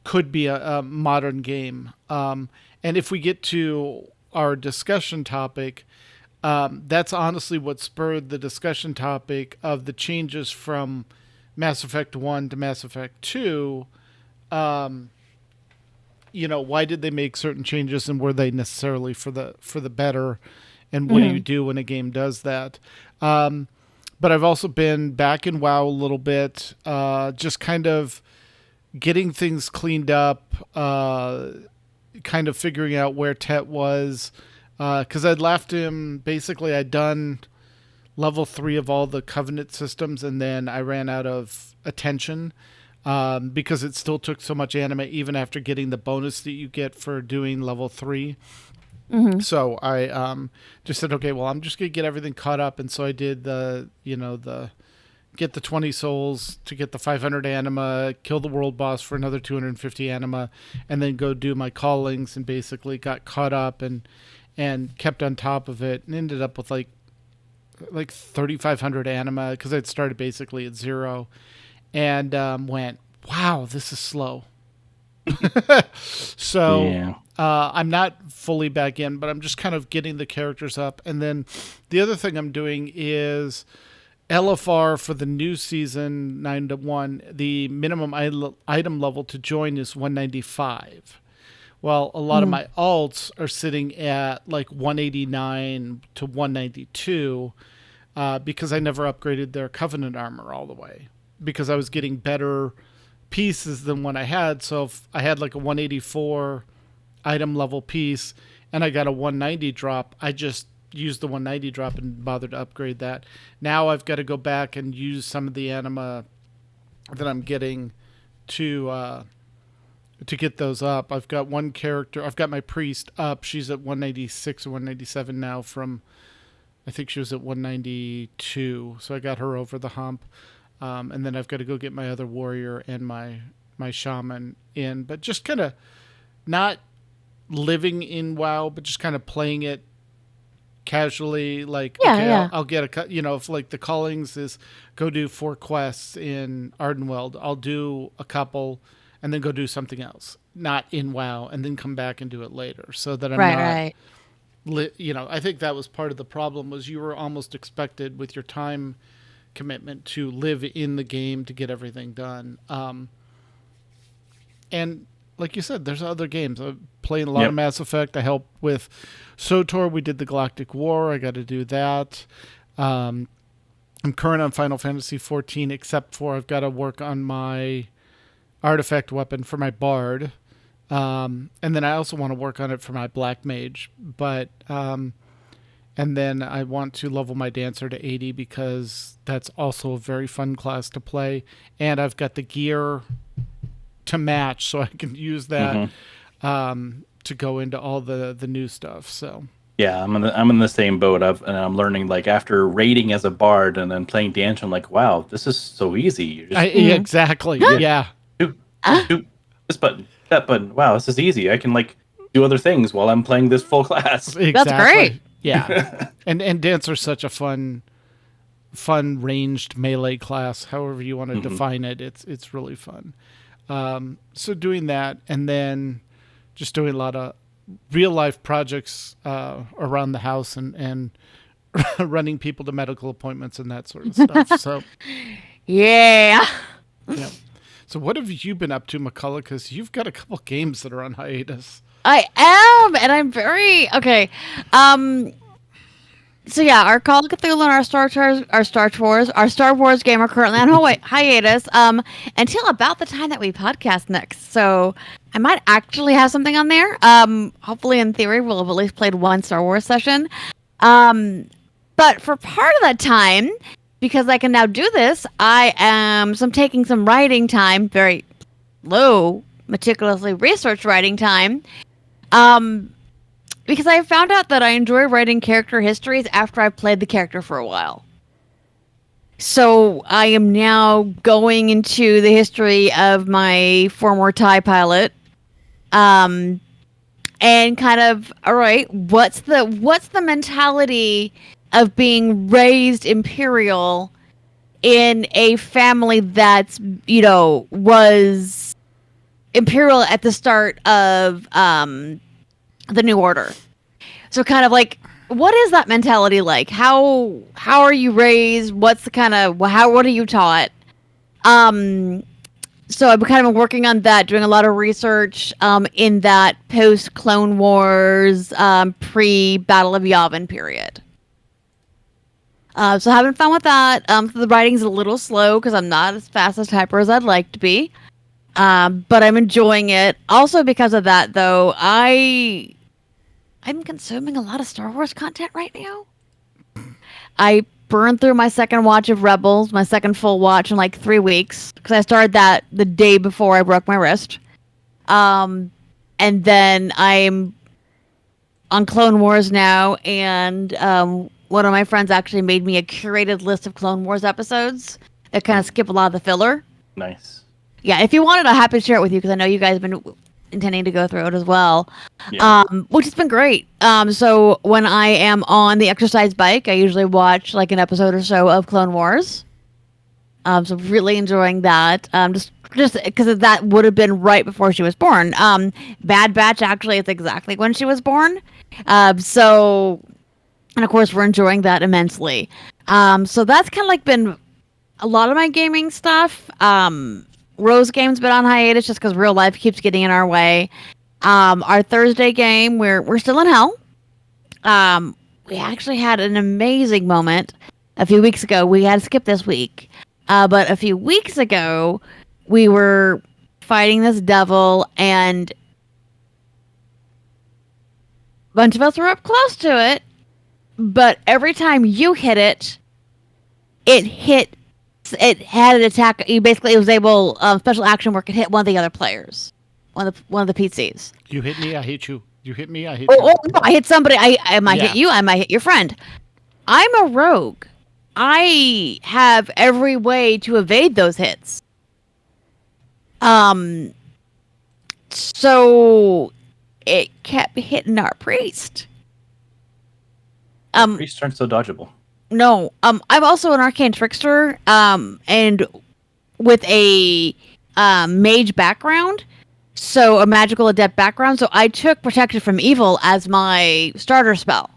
could be a modern game. And if we get to our discussion topic, that's honestly what spurred the discussion topic of the changes from Mass Effect 1 to Mass Effect 2. Why did they make certain changes, and were they necessarily for the better? And what do you do when a game does that? But I've also been back in WoW a little bit, just kind of getting things cleaned up, kind of figuring out where Tet was, because I'd left him. Basically, I'd done level 3 of all the Covenant systems, and then I ran out of attention. Because it still took so much anima even after getting the bonus that you get for doing level 3. So I just said, okay, well, I'm just going to get everything caught up. And so I did get the 20 souls to get the 500 anima, kill the world boss for another 250 anima, and then go do my callings, and basically got caught up and kept on top of it, and ended up with like 3,500 anima because I'd started basically at 0. And went, wow, this is slow. So I'm not fully back in, but I'm just kind of getting the characters up. And then the other thing I'm doing is LFR for the new season 9-1. The minimum item level to join is 195. Well, a lot of my alts are sitting at like 189 to 192 because I never upgraded their Covenant armor all the way, because I was getting better pieces than what I had. So if I had like a 184 item level piece and I got a 190 drop, I just used the 190 drop and bothered to upgrade that. Now I've got to go back and use some of the anima that I'm getting to get those up. I've got one character. I've got my priest up. She's at 196 or 197 now from, I think she was at 192. So I got her over the hump. And then I've got to go get my other warrior and my shaman in, but just kind of not living in WoW, but just kind of playing it casually. Like, I'll get if like the callings is go do 4 quests in Ardenweld, I'll do a couple and then go do something else, not in WoW, and then come back and do it later, so that I'm not, I think that was part of the problem, was you were almost expected with your time commitment to live in the game to get everything done. And like you said, there's other games. I'm playing a lot of Mass Effect. I helped with SOTOR. We did the Galactic War. I got to do that. I'm current on Final Fantasy 14, except for I've got to work on my artifact weapon for my Bard. And then I also want to work on it for my Black Mage. But and then I want to level my Dancer to 80 because that's also a very fun class to play. And I've got the gear to match, so I can use that to go into all the new stuff. So yeah, I'm in the same boat. And I'm learning, like, after raiding as a Bard and then playing Dancer, I'm like, wow, this is so easy. You're just, exactly. Yeah. Do this button, that button. Wow, this is easy. I can like do other things while I'm playing this full class. Exactly. That's great. Yeah. and Dancer's such a fun ranged melee class, however you want to define it. It's really fun. So doing that, and then just doing a lot of real life projects around the house and running people to medical appointments and that sort of stuff. So yeah. So what have you been up to, McCullough? Because you've got a couple games that are on hiatus. I am, and I'm very okay. So yeah, our Call of Cthulhu and our Star Wars game are currently on hiatus. Until about the time that we podcast next. So I might actually have something on there. Hopefully, in theory, we'll have at least played one Star Wars session. But for part of that time, because I can now do this, I'm taking some writing time, very low, meticulously research writing time. Because I found out that I enjoy writing character histories after I've played the character for a while. So I am now going into the history of my former TIE pilot, and kind of, all right, what's the mentality of being raised Imperial in a family that's, was Imperial at the start of the New Order. So kind of like, what is that mentality like? How are you raised? What's the kind of, what are you taught? So I've kind of been working on that, doing a lot of research in that post Clone Wars, pre-Battle of Yavin period. So having fun with that. The writing's a little slow because I'm not as fast as typer as I'd like to be. But I'm enjoying it. Also because of that, though, I'm consuming a lot of Star Wars content right now. I burned through my second watch of Rebels, my second full watch in like 3 weeks, because I started that the day before I broke my wrist. And then I'm on Clone Wars now, and one of my friends actually made me a curated list of Clone Wars episodes that kind of skip a lot of the filler. Nice. Yeah, if you wanted, I'm happy to share it with you because I know you guys have been intending to go through it as well, which has been great. So when I am on the exercise bike, I usually watch like an episode or so of Clone Wars. So really enjoying that. Just because that would have been right before she was born. Bad Batch actually is exactly when she was born. So, and of course we're enjoying that immensely. So that's kind of like been a lot of my gaming stuff. Rose game's been on hiatus just because real life keeps getting in our way. Our Thursday game, we're still in hell. We actually had an amazing moment a few weeks ago. We had to skip this week. But a few weeks ago, we were fighting this devil, and a bunch of us were up close to it. But every time you hit it, it had an attack. It was able special action where it could hit one of the other players, one of the PCs. You hit me, I hit you. You hit me, I hit you. you. Oh, no, I hit somebody. I might hit you. I might hit your friend. I'm a rogue. I have every way to evade those hits. So it kept hitting our priest. Priests aren't so dodgeable. No, I'm also an arcane trickster, and with a mage background, so a magical adept background. So I took Protected from Evil as my starter spell,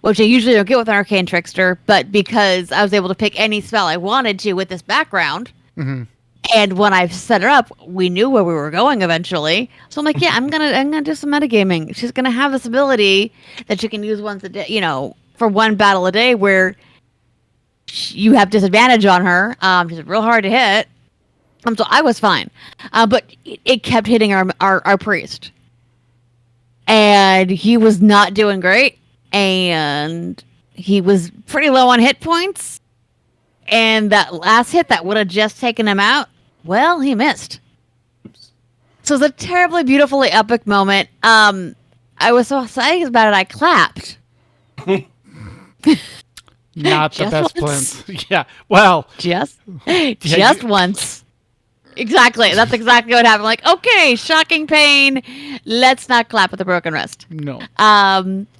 which I usually don't get with an arcane trickster, but because I was able to pick any spell I wanted to with this background, and when I set her up, we knew where we were going eventually. So I'm like, yeah, I'm gonna do some metagaming. She's gonna have this ability that she can use once a day, for one battle a day where you have disadvantage on her. She's real hard to hit. So I was fine. But it kept hitting our priest. And he was not doing great. And he was pretty low on hit points. And that last hit that would have just taken him out, well, he missed. Oops. So it was a terribly, beautifully epic moment. I was so excited about it, I clapped. Not the best plans. Yeah. Well, just once. Exactly. That's exactly what happened. Like, okay, shocking pain. Let's not clap with a broken wrist. No.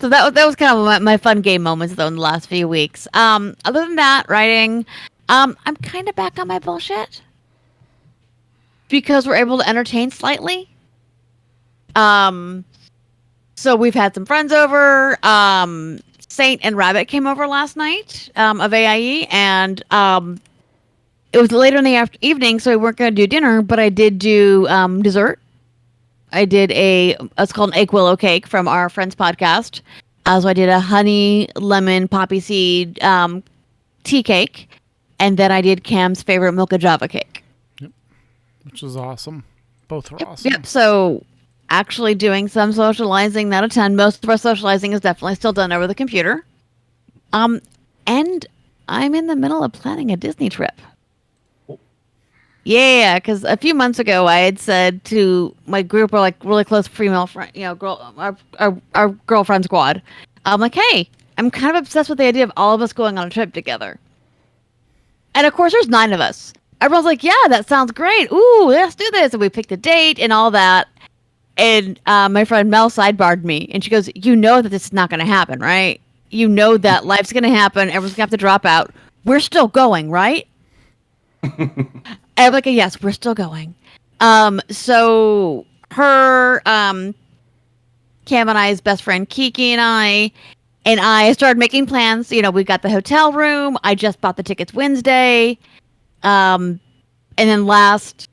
So that was kind of my fun game moments though in the last few weeks. Other than that, writing, I'm kind of back on my bullshit because we're able to entertain slightly. So we've had some friends over. Saint and Rabbit came over last night of AIE, and it was later in the evening, so we weren't going to do dinner, but I did do dessert. I did it's called an egg willow cake from our friend's podcast. So I did a honey lemon poppy seed tea cake, and then I did Cam's favorite mocha java cake. Yep. Which is awesome. Both are awesome. Yep. So actually doing some socializing, not a ton. Most of our socializing is definitely still done over the computer. And I'm in the middle of planning a Disney trip. Yeah, because a few months ago I had said to my group, or like really close female friend, our girlfriend squad, I'm like, hey, I'm kind of obsessed with the idea of all of us going on a trip together. And of course, there's 9 of us. Everyone's like, yeah, that sounds great. Ooh, let's do this. And we picked a date and all that. And my friend Mel sidebarred me, and she goes, you know that this is not going to happen, right? You know that life's going to happen. Everyone's going to have to drop out. We're still going, right? I'm like, yes, we're still going. So her, Cam and I's best friend Kiki and I started making plans. You know, we got the hotel room. I just bought the tickets Wednesday. And then last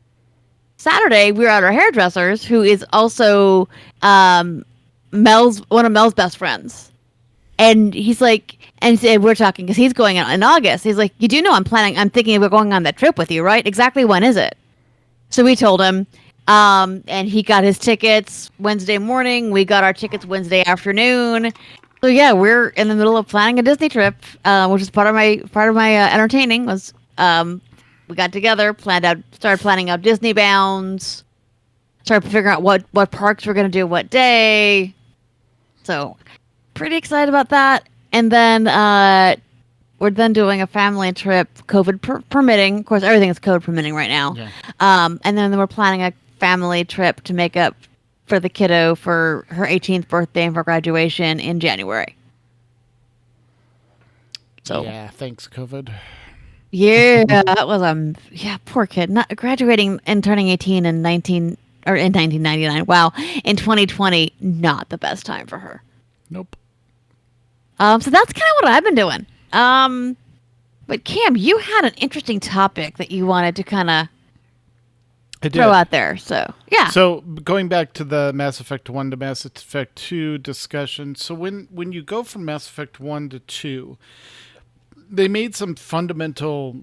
Saturday, we were at our hairdresser's, who is also one of Mel's best friends. And he's like, and we're talking because he's going out in August. He's like, you do know I'm thinking we're going on that trip with you, right? Exactly when is it? So we told him, and he got his tickets Wednesday morning. We got our tickets Wednesday afternoon. So yeah, we're in the middle of planning a Disney trip, which is part of my entertaining. Was we got together, started planning out Disney bounds, started figuring out what parks we're gonna do what day. So pretty excited about that. And then we're then doing a family trip, COVID permitting. Of course, everything is COVID permitting right now. Yeah. And then we're planning a family trip to make up for the kiddo for her 18th birthday and for graduation in January. So yeah, thanks COVID. Yeah, that was poor kid, not graduating and turning 18 in 1999. Wow, in 2020, not the best time for her. Nope. So that's kind of what I've been doing. But Cam, you had an interesting topic that you wanted to kind of throw out there. So yeah. So going back to the Mass Effect 1 to Mass Effect 2 discussion. So when you go from Mass Effect 1 to 2, they made some fundamental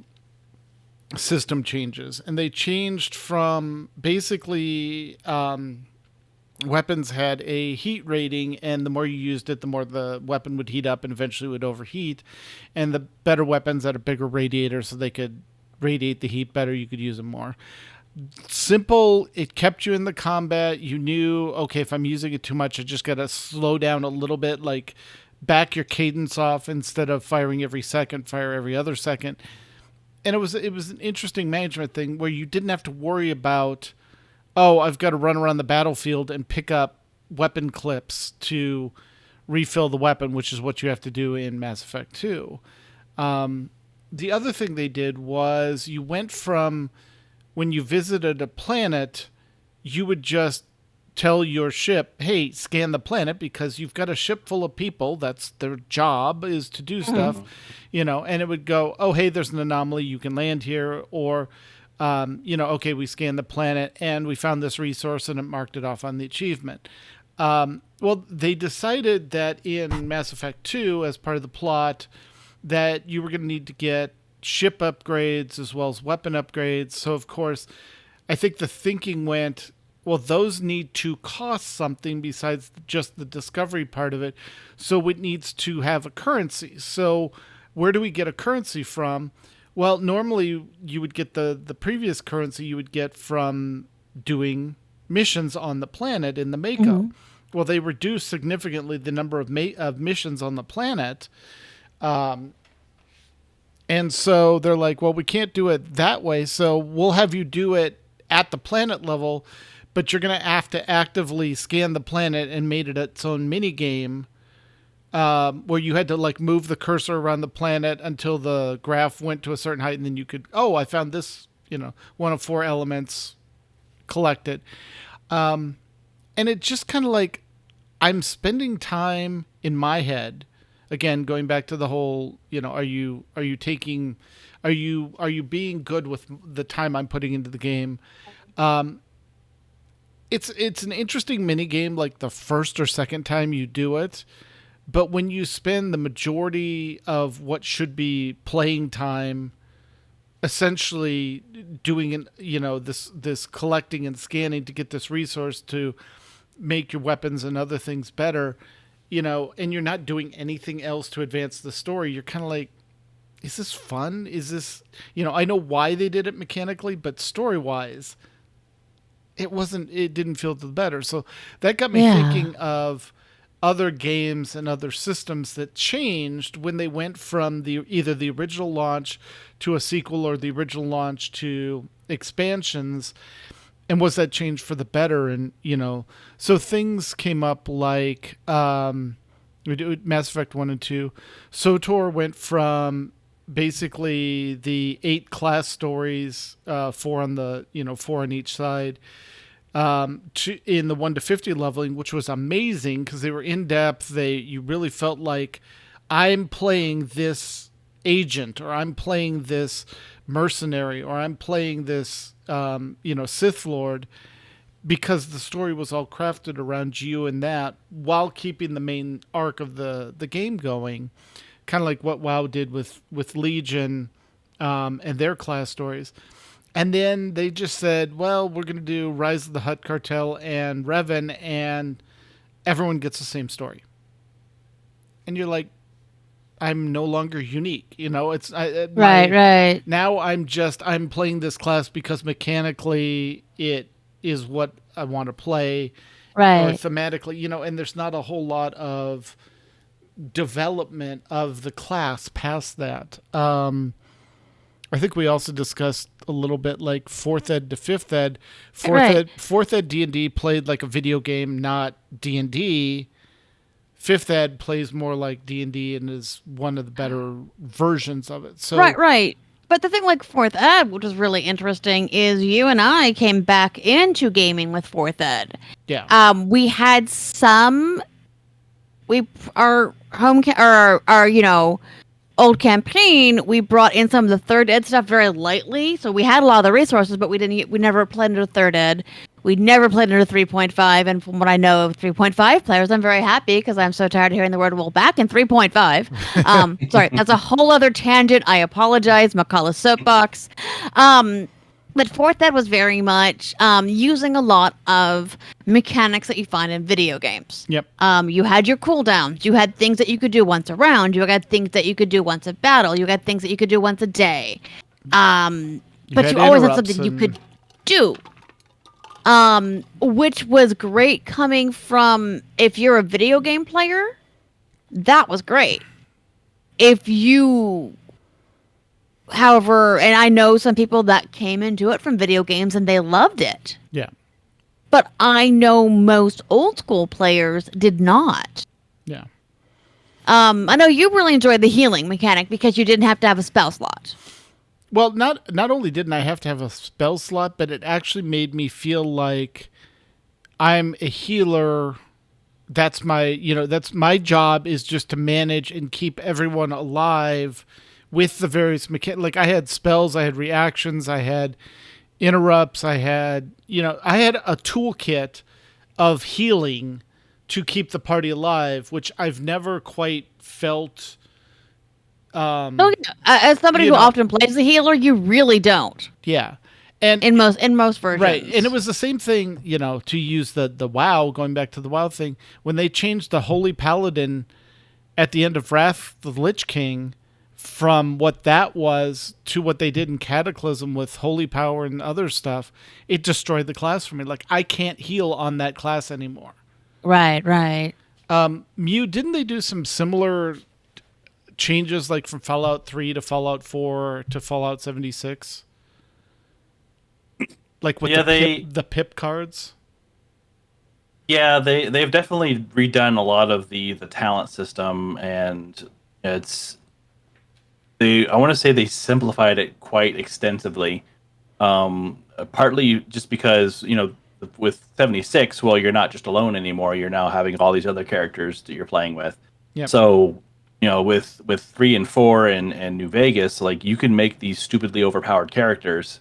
system changes, and they changed from basically weapons had a heat rating, and the more you used it, the more the weapon would heat up and eventually would overheat. And the better weapons had a bigger radiator, so they could radiate the heat better. You could use them more. Simple. It kept you in the combat. You knew, okay, if I'm using it too much, I just got to slow down a little bit, like back your cadence off. Instead of firing every second, fire every other second. And it was an interesting management thing where you didn't have to worry about, oh, I've got to run around the battlefield and pick up weapon clips to refill the weapon, which is what you have to do in Mass Effect 2. The other thing they did was you went from when you visited a planet, you would just tell your ship, hey, scan the planet, because you've got a ship full of people. That's their job, is to do stuff, and it would go, oh, hey, there's an anomaly. You can land here. Or, okay, we scanned the planet and we found this resource and it marked it off on the achievement. Well, they decided that in Mass Effect 2, as part of the plot, that you were going to need to get ship upgrades as well as weapon upgrades. So, of course, I think the thinking went, well, those need to cost something besides just the discovery part of it. So it needs to have a currency. So where do we get a currency from? Well, normally you would get the previous currency you would get from doing missions on the planet in the Mako. Mm-hmm. Well, they reduced significantly the number of missions on the planet. And so they're like, well, we can't do it that way. So we'll have you do it at the planet level, but you're going to have to actively scan the planet, and made it its own mini game where you had to like move the cursor around the planet until the graph went to a certain height, and then you could, oh, I found this, one of 4 elements, collect it. And it just kind of like, I'm spending time in my head, again, going back to the whole, are you being good with the time I'm putting into the game? It's an interesting mini game, like the first or second time you do it, But when you spend the majority of what should be playing time essentially doing this collecting and scanning to get this resource to make your weapons and other things better, and you're not doing anything else to advance the story, you're kind of like, is this fun? Is this, I know why they did it mechanically, but story-wise, it didn't feel the better. So that got me thinking of other games and other systems that changed when they went from either the original launch to a sequel or the original launch to expansions. And was that change for the better? And, so things came up like we do Mass Effect 1 and 2. SWTOR went from basically the 8 class stories, 4 on each side, in the 1 to 50 leveling, which was amazing because they were in depth. You really felt like I'm playing this agent, or I'm playing this mercenary, or I'm playing this Sith Lord, because the story was all crafted around you and that, while keeping the main arc of the game going, kind of like what WoW did with Legion and their class stories. And then they just said, well, we're going to do Rise of the Hutt Cartel and Revan, and everyone gets the same story. And you're like, I'm no longer unique. It's right. Now I'm playing this class because mechanically it is what I want to play. Right. Or thematically, and there's not a whole lot of development of the class past that. I think we also discussed a little bit like 4th ed to 5th ed. 4th ed D&D played like a video game, not D&D. 5th ed plays more like D&D and is one of the better versions of it. So Right. But the thing like 4th ed, which is really interesting, is you and I came back into gaming with 4th ed. Yeah. We had our old campaign, we brought in some of the 3rd ed stuff very lightly. So we had a lot of the resources, but we never played under 3rd ed. We never played under 3.5. And from what I know of 3.5 players, I'm very happy because I'm so tired of hearing the word "well" back in 3.5. Sorry, that's a whole other tangent. I apologize. McCullough's soapbox. But 4th ed was very much using a lot of mechanics that you find in video games. Yep. You had your cooldowns. You had things that you could do once a round. You had things that you could do once a battle. You had things that you could do once a day. But you always had something you could do. Which was great coming from, if you're a video game player, that was great. However, and I know some people that came into it from video games and they loved it. Yeah. But I know most old school players did not. Yeah. I know you really enjoyed the healing mechanic because you didn't have to have a spell slot. Well, not only didn't I have to have a spell slot, but it actually made me feel like I'm a healer. That's my job, is just to manage and keep everyone alive with the various mechanics. Like I had spells, I had reactions, I had interrupts, I had a toolkit of healing to keep the party alive, which I've never quite felt. As somebody who often plays the healer, you really don't. Yeah. And in most versions. Right. And it was the same thing, to use the WoW, going back to the WoW thing, when they changed the Holy Paladin at the end of Wrath of the Lich King from what that was to what they did in Cataclysm with Holy Power and other stuff, it destroyed the class for me. Like, I can't heal on that class anymore. Right. Mew, didn't they do some similar changes, like from Fallout 3 to Fallout 4 to Fallout 76? Like with the pip cards? Yeah, they've definitely redone a lot of the talent system, and I want to say they simplified it quite extensively. Partly just because, with 76, well, you're not just alone anymore. You're now having all these other characters that you're playing with. Yep. So, with 3 and 4 and New Vegas, like, you can make these stupidly overpowered characters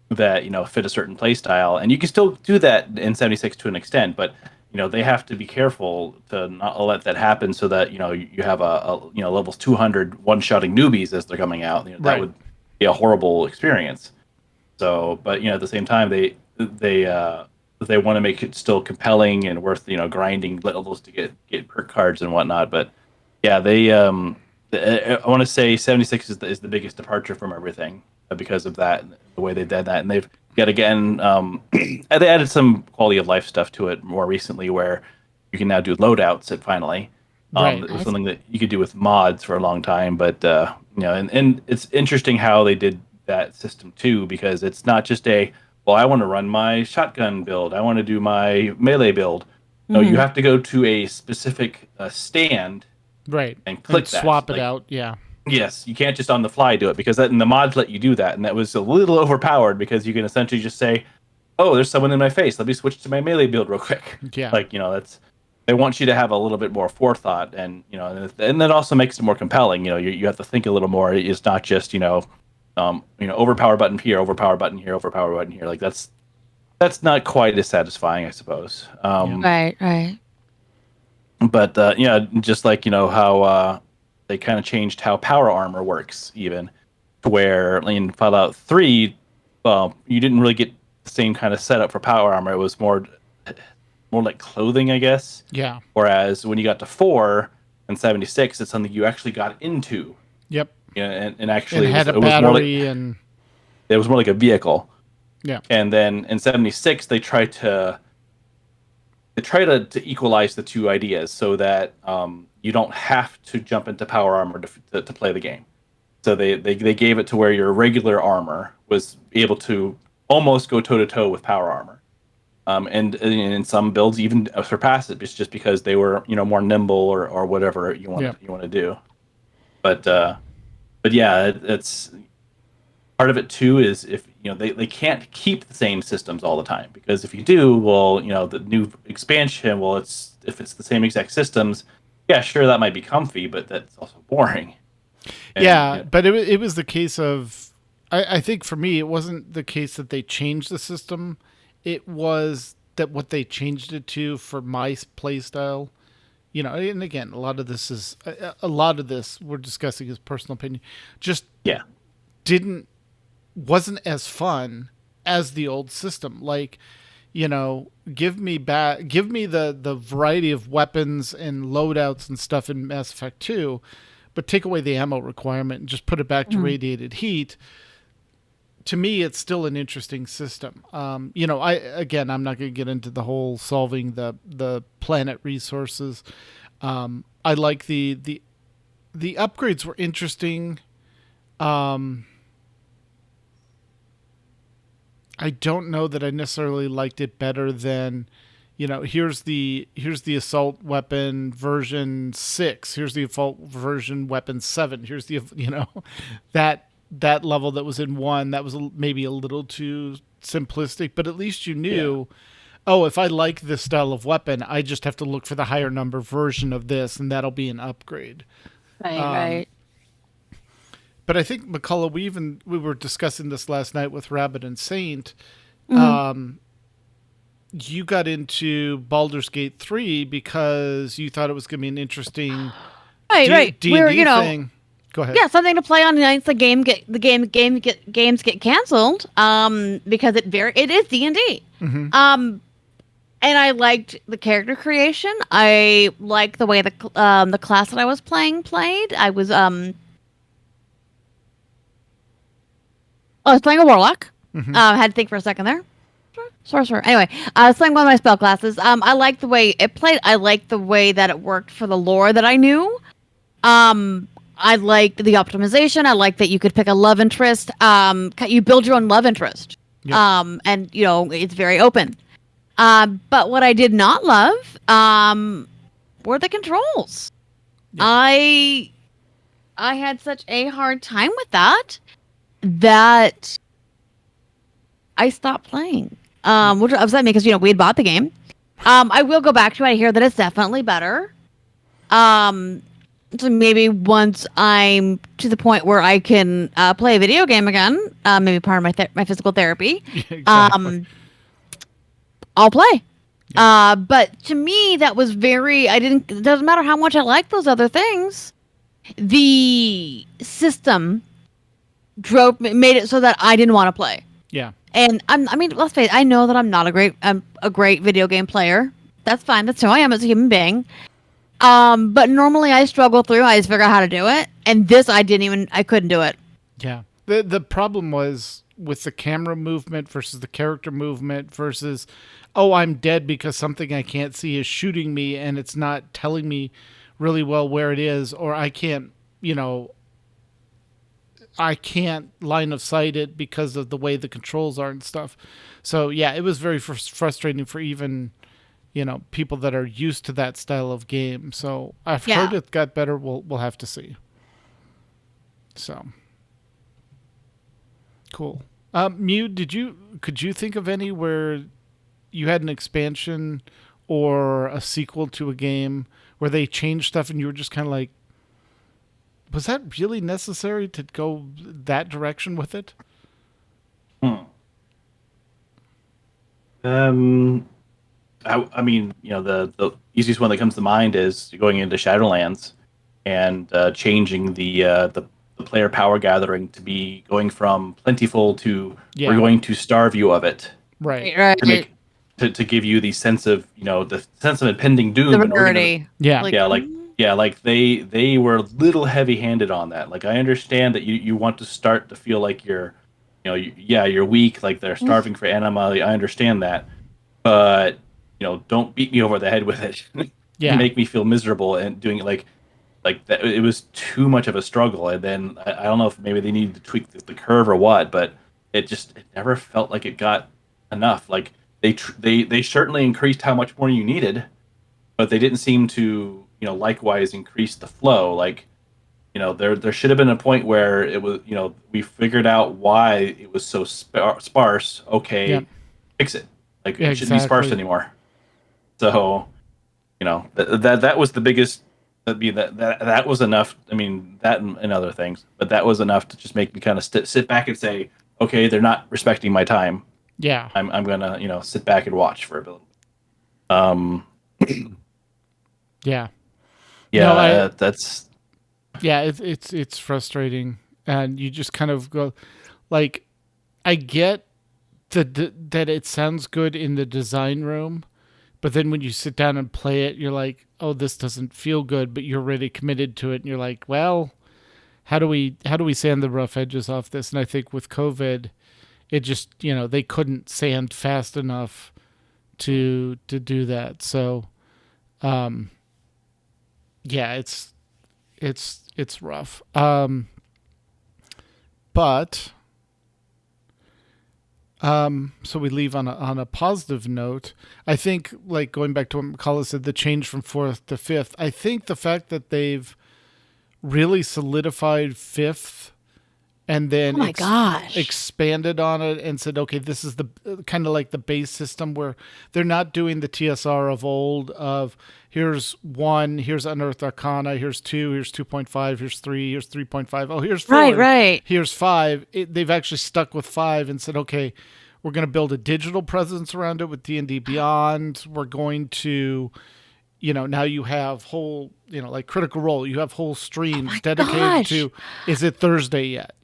that, fit a certain play style. And you can still do that in 76 to an extent, but they have to be careful to not let that happen, so that you have a levels 200 one-shotting newbies as they're coming out. That would be a horrible experience. So, but at the same time, they want to make it still compelling and worth grinding levels to get perk cards and whatnot. But yeah, I want to say 76 is the biggest departure from everything because of that, the way they did that, and they've yet again they added some quality of life stuff to it more recently, where you can now do loadouts. Finally, it was something that you could do with mods for a long time, but and it's interesting how they did that system too, because it's not just I want to run my shotgun build, I want to do my melee build. No, you have to go to a specific stand, and click that, swap it out. Yeah. Yes, you can't just on the fly do it, because in the mods let you do that, and that was a little overpowered, because you can essentially just say, "Oh, there's someone in my face. Let me switch to my melee build real quick." Yeah. That's, they want you to have a little bit more forethought, and and that also makes it more compelling. You have to think a little more. It's not just overpower button here, overpower button here, overpower button here. Like that's not quite as satisfying, I suppose. Right. But just like how they kind of changed how power armor works, even to where in Fallout 3, you didn't really get the same kind of setup for power armor. It was more like clothing, I guess. Yeah. Whereas when you got to 4 and 76, it's something you actually got into. Yep. And actually it had a battery, and it was more like a vehicle. Yeah. And then in 76, they try to equalize the two ideas, so that you don't have to jump into power armor to play the game. So they gave it to where your regular armor was able to almost go toe to toe with power armor, and in some builds even surpass it, just because they were more nimble or whatever you want to do. But yeah, it's part of it too. Is if they can't keep the same systems all the time, because if you do, well, the new expansion, well, if it's the same exact systems, yeah, sure, that might be comfy, but that's also boring. But it was the case of, I think for me, it wasn't the case that they changed the system. It was that what they changed it to for my play style. And again, a lot of this we're discussing is personal opinion. Just wasn't as fun as the old system. Like, give me the variety of weapons and loadouts and stuff in Mass Effect 2, but take away the ammo requirement and just put it back to radiated heat. To me, it's still an interesting system. I'm not going to get into the whole solving the planet resources. I like the upgrades were interesting. I don't know that I necessarily liked it better than, here's the assault weapon version 6. Here's the assault version weapon 7. Here's the, that level that was in 1, that was maybe a little too simplistic, but at least you knew, if I like this style of weapon, I just have to look for the higher number version of this, and that'll be an upgrade. Right. But I think, McCullough, we were discussing this last night with Rabbit and Saint. You got into Baldur's Gate 3 because you thought it was going to be an interesting D&D thing. Go ahead. Yeah, something to play on the nights games get canceled. Because it is D&D. And I liked the character creation. I liked the way the class that I was playing played. I was playing a warlock. Had to think for a second there. Sorcerer. Anyway, I was playing one of my spell classes. I liked the way it played. I liked the way that it worked for the lore that I knew. I liked the optimization. I liked that you could pick a love interest. You build your own love interest. Yep. And it's very open. But what I did not love were the controls. Yep. I had such a hard time with that I stopped playing. Which upset me because we had bought the game. I will go back to it. I hear that it's definitely better. So maybe once I'm to the point where I can play a video game again, maybe part of my physical therapy, exactly. I'll play. But to me, that was it doesn't matter how much I like those other things. The system made it so that I didn't want to play. Yeah. And I mean, let's face it, I know that I'm not a great video game player. That's fine. That's who I am as a human being. But normally I struggle through. I just figure out how to do it. And this, I couldn't do it. Yeah. The problem was with the camera movement versus the character movement versus, oh, I'm dead because something I can't see is shooting me and it's not telling me really well where it is, or I can't line of sight it because of the way the controls are and stuff. So yeah, it was very frustrating for even, people that are used to that style of game. So I've heard it got better. We'll have to see. So cool. Mew, could you think of any where you had an expansion or a sequel to a game where they changed stuff and you were just kind of like, was that really necessary to go that direction with it? I mean, the easiest one that comes to mind is going into Shadowlands and changing the player power gathering to be going from plentiful to we're going to starve you of it. Right. To give you the sense of the sense of impending doom. The rigidity. Like they were a little heavy-handed on that. Like I understand that you want to start to feel like you're weak, like they're starving for anima. I understand that, but don't beat me over the head with it. Make me feel miserable and doing it like that. It was too much of a struggle. And then I don't know if maybe they needed to tweak the curve or what, but it never felt like it got enough. Like they certainly increased how much more you needed, but they didn't seem to likewise increase the flow. Like there should have been a point where it was we figured out why it was so sparse. Okay, fix it. Like it shouldn't be sparse anymore. So that was the biggest. That was enough. I mean, that and other things, but that was enough to just make me kind of sit back and say, okay, they're not respecting my time. Yeah, I'm gonna sit back and watch for a bit. Yeah. That's. Yeah, it's frustrating, and you just kind of go, like, I get that it sounds good in the design room, but then when you sit down and play it, you're like, oh, this doesn't feel good, but you're really committed to it, and you're like, well, how do we sand the rough edges off this? And I think with COVID, it just they couldn't sand fast enough to do that. So, yeah, it's rough. But so we leave on a positive note. I think, like, going back to what McCullough said, the change from 4th to 5th, I think the fact that they've really solidified 5th and then expanded on it and said, okay, this is the kind of like the base system where they're not doing the TSR of old of here's 1, here's Unearthed Arcana, here's 2, here's 2.5, here's 3, here's 3.5, oh, here's 4, right. Here's 5. They've actually stuck with 5 and said, okay, we're going to build a digital presence around it with D&D Beyond. We're going to, now you have whole, like Critical Role, you have whole streams dedicated to, is it Thursday yet?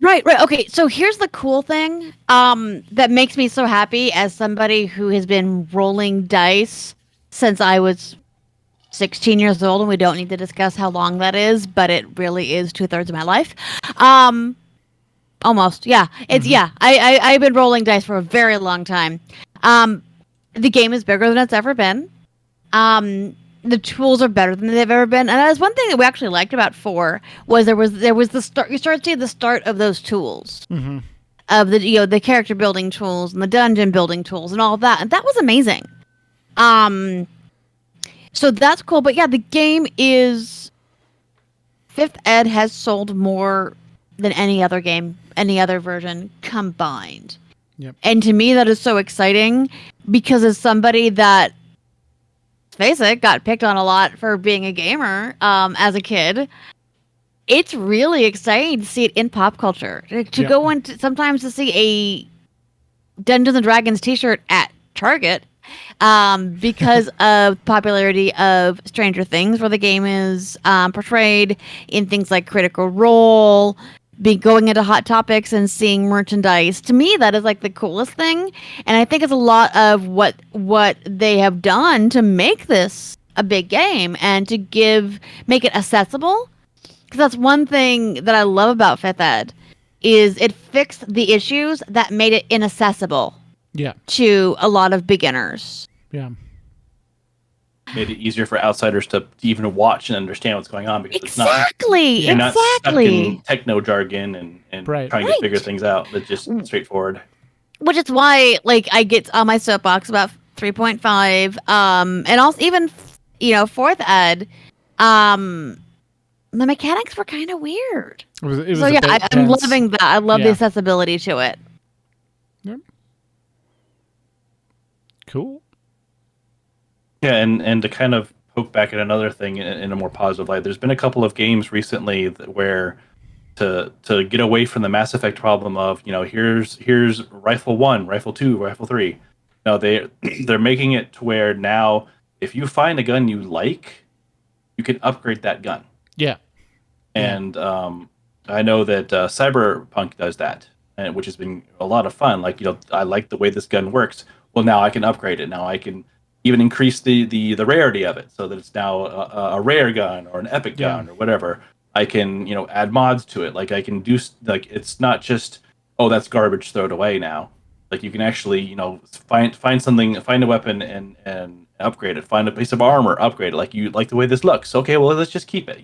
Right. Okay. So here's the cool thing that makes me so happy as somebody who has been rolling dice since I was 16 years old, and we don't need to discuss how long that is, but it really is 2/3 of my life. Almost. Yeah. It's I've been rolling dice for a very long time. The game is bigger than it's ever been. The tools are better than they've ever been. And that was one thing that we actually liked about 4 was there was the start. You started seeing the start of those tools, of the character building tools and the dungeon building tools and all of that, and that was amazing. So that's cool. But yeah, the game is 5th Ed has sold more than any other game, any other version combined. Yep. And to me, that is so exciting because as somebody that, face it, got picked on a lot for being a gamer as a kid, it's really exciting to see it in pop culture. To go into sometimes to see a Dungeons and Dragons t-shirt at Target because of popularity of Stranger Things, where the game is portrayed in things like Critical Role, going into Hot Topics and seeing merchandise. To me, that is like the coolest thing, and I think it's a lot of what they have done to make this a big game and to make it accessible. Because that's one thing that I love about 5th Ed, is it fixed the issues that made it inaccessible to a lot of beginners. Yeah. Made it easier for outsiders to even watch and understand what's going on, because Exactly. you're not stuck in techno jargon and Right. trying to figure things out. It's just straightforward. Which is why, like, I get on my soapbox about 3.5, and also even, 4th Ed, the mechanics were kind of weird. It was So a yeah, bit I'm dense. loving that. I love the accessibility to it. Yep. Cool. Yeah, and to kind of poke back at another thing in a more positive light, there's been a couple of games recently where to get away from the Mass Effect problem of, here's rifle 1, rifle 2, rifle 3. No, they're making it to where now if you find a gun you like, you can upgrade that gun. Yeah. And I know that Cyberpunk does that, and which has been a lot of fun. Like, I like the way this gun works. Well, now I can upgrade it. Now I can even increase the rarity of it so that it's now a rare gun or an epic gun or whatever. I can, add mods to it. Like, I can do, like, it's not just, oh, that's garbage, throw it away now. Like, you can actually, find something, find a weapon and upgrade it. Find a piece of armor, upgrade it. Like, you like the way this looks. Okay, well, let's just keep it,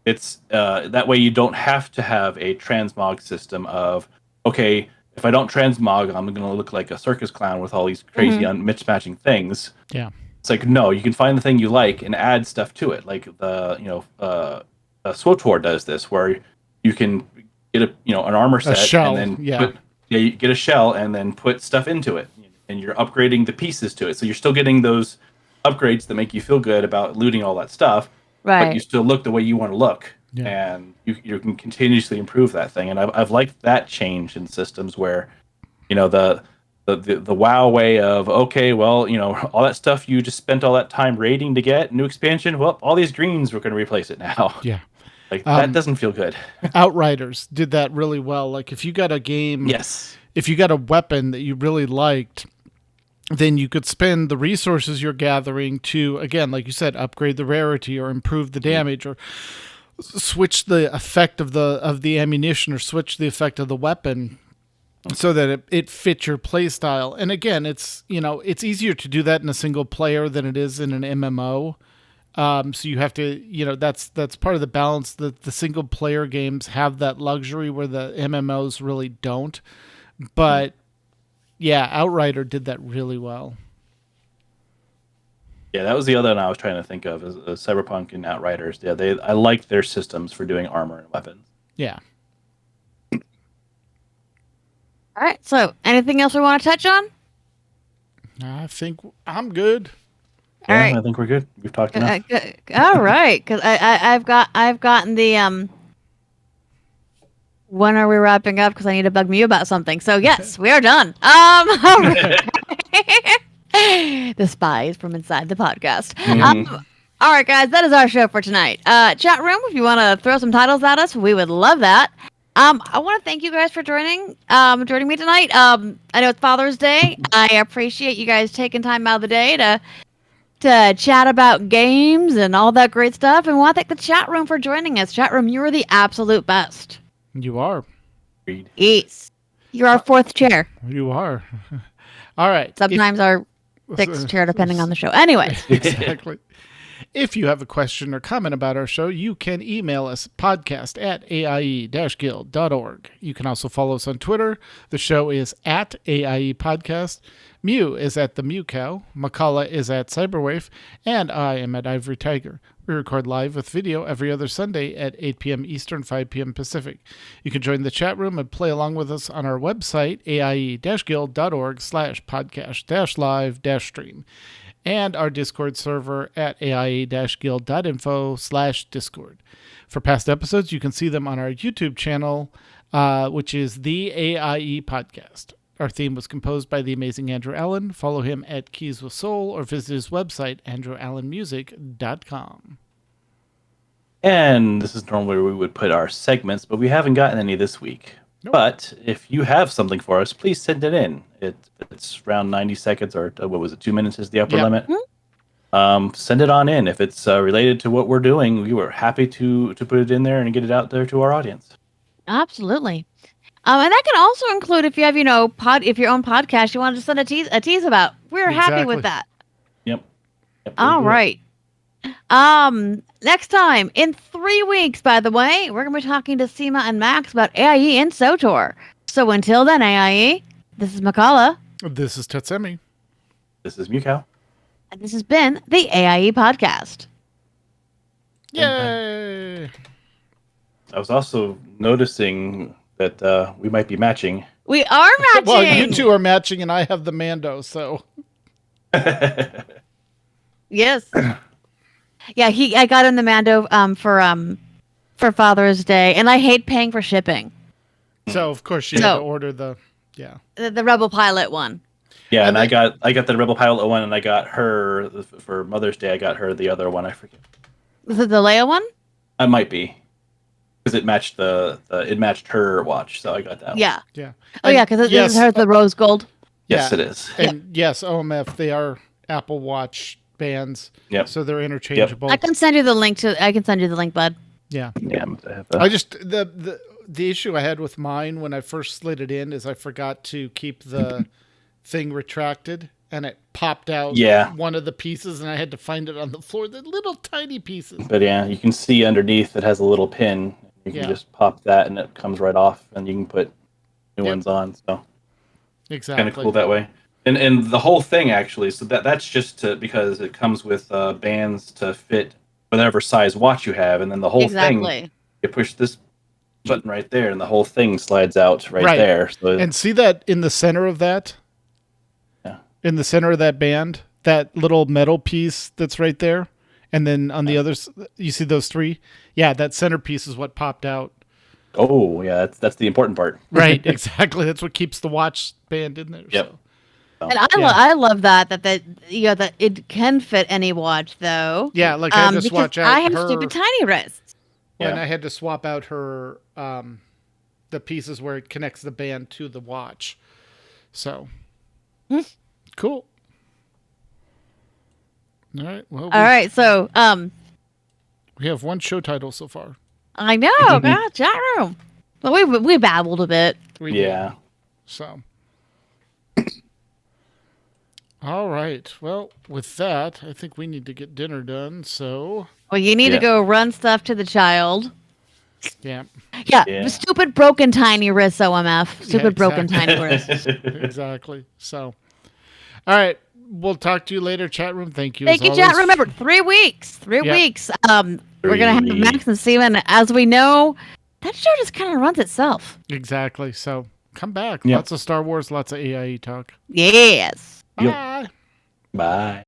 It's that way you don't have to have a transmog system of, okay, if I don't transmog, I'm going to look like a circus clown with all these crazy mismatching things. Yeah. It's like, no, you can find the thing you like and add stuff to it. Like SWTOR does this, where you can get an armor set, shell, and then you get a shell and then put stuff into it, and you're upgrading the pieces to it. So you're still getting those upgrades that make you feel good about looting all that stuff, but you still look the way you want to look. Yeah. And you can continuously improve that thing, and I've liked that change in systems where, the WoW way of, okay, well, all that stuff you just spent all that time raiding to get new expansion. Well, all these greens, we're going to replace it now. Yeah, like that doesn't feel good. Outriders did that really well. Like, if you got a game, if you got a weapon that you really liked, then you could spend the resources you're gathering to, again, like you said, upgrade the rarity or improve the damage or switch the effect of the ammunition or switch the effect of the weapon so that it fits your play style. And again, it's easier to do that in a single player than it is in an MMO. So you have to, that's part of the balance that the single player games have, that luxury where the MMOs really don't. But yeah, Outrider did that really well. Yeah, that was the other one I was trying to think of, is Cyberpunk and Outriders. Yeah, I liked their systems for doing armor and weapons. Yeah. All right. So, anything else we want to touch on? I think I'm good. All right. I think we're good. We've talked enough. All right, because I've gotten the when are we wrapping up? Because I need to bug you about something. So yes, we are done. All right. The spies from inside the podcast. All right, guys, that is our show for tonight. Chat room, if you want to throw some titles at us, we would love that. I want to thank you guys for joining me tonight. I know it's Father's Day. I appreciate you guys taking time out of the day to chat about games and all that great stuff. And want to thank the chat room for joining us. Chat room, you are the absolute best. You are. Yes. You're our fourth chair. You are. All right. Sometimes our sixth chair, depending on the show. Anyway. Exactly. If you have a question or comment about our show, you can email us podcast@aie-guild.org. You can also follow us on Twitter. The show is at AIE Podcast. Mew is at the Mew Cow. Makala is at Cyberwave. And I am at Ivory Tiger. We record live with video every other Sunday at 8 p.m. Eastern, 5 p.m. Pacific. You can join the chat room and play along with us on our website, aie-guild.org/podcast-live-stream. And our Discord server at aie-guild.info/discord. For past episodes, you can see them on our YouTube channel, which is the AIE Podcast. Our theme was composed by the amazing Andrew Allen. Follow him at Keys with Soul or visit his website, andrewallenmusic.com. And this is normally where we would put our segments, but we haven't gotten any this week. Nope. But if you have something for us, please send it in. It's around 90 seconds, or what was it, 2 minutes is the upper limit. Send it on in. If it's related to what we're doing, we were happy to put it in there and get it out there to our audience. Absolutely. And that can also include if you have, if your own podcast you want to send a tease about. We're happy with that. Yep. All right. Next time in 3 weeks, by the way, we're going to be talking to Seema and Max about AIE and SOTOR. So until then, AIE, this is Makala. This is Tetsemi. This is Mukau. And this has been the AIE Podcast. Yay! I was also noticing that we might be matching. We are matching. Well, you two are matching, and I have the Mando, so. Yes. Yeah, I got him the Mando for Father's Day, and I hate paying for shipping. So of course she had to order the Rebel Pilot one. Yeah, and I got the Rebel Pilot one, and I got her for Mother's Day. I got her the other one. I forget. Was it the Leia one? It might be, because it matched it matched her watch, so I got that. Yeah. One. Yeah. Oh yeah, because it has the rose gold. Yes, it is. And yes, OMF, they are Apple Watch bands. Yep. So they're interchangeable. I can send you the link bud. Yeah. Yeah. I just the issue I had with mine when I first slid it in is I forgot to keep the thing retracted, and it popped out one of the pieces, and I had to find it on the floor, the little tiny pieces. But yeah, you can see underneath it has a little pin. You can just pop that, and it comes right off, and you can put new ones on. So exactly, kind of cool that way. And the whole thing actually, so that's just because it comes with bands to fit whatever size watch you have, and then the whole thing, you push this button right there, and the whole thing slides out right there. So and see that in the center of that? Yeah. In the center of that band, that little metal piece that's right there, and then on the others, you see those three? Yeah, that center piece is what popped out. Oh, yeah, that's the important part. Right, exactly. That's what keeps the watch band in there. Yep. So. And I love that it can fit any watch though. Yeah, like I just watch out. I have stupid tiny wrists. Yeah. And I had to swap out her the pieces where it connects the band to the watch. So cool. All right. Well. All right. So we have one show title so far. I know. God, chat room. Well, we babbled a bit. We did. So. All right. Well, with that, I think we need to get dinner done. So. Well, you need to go run stuff to the child. Yeah. Yeah. Stupid broken tiny wrists, OMF. Stupid broken tiny wrists. Exactly. So. All right. We'll talk to you later, chat room. Thank you. Thank you, chat room. Remember, 3 weeks. 3 weeks. We're gonna have Max and Steven. As we know, that show just kind of runs itself. Exactly. So come back. Yep. Lots of Star Wars. Lots of AIE talk. Yes. Bye. Bye.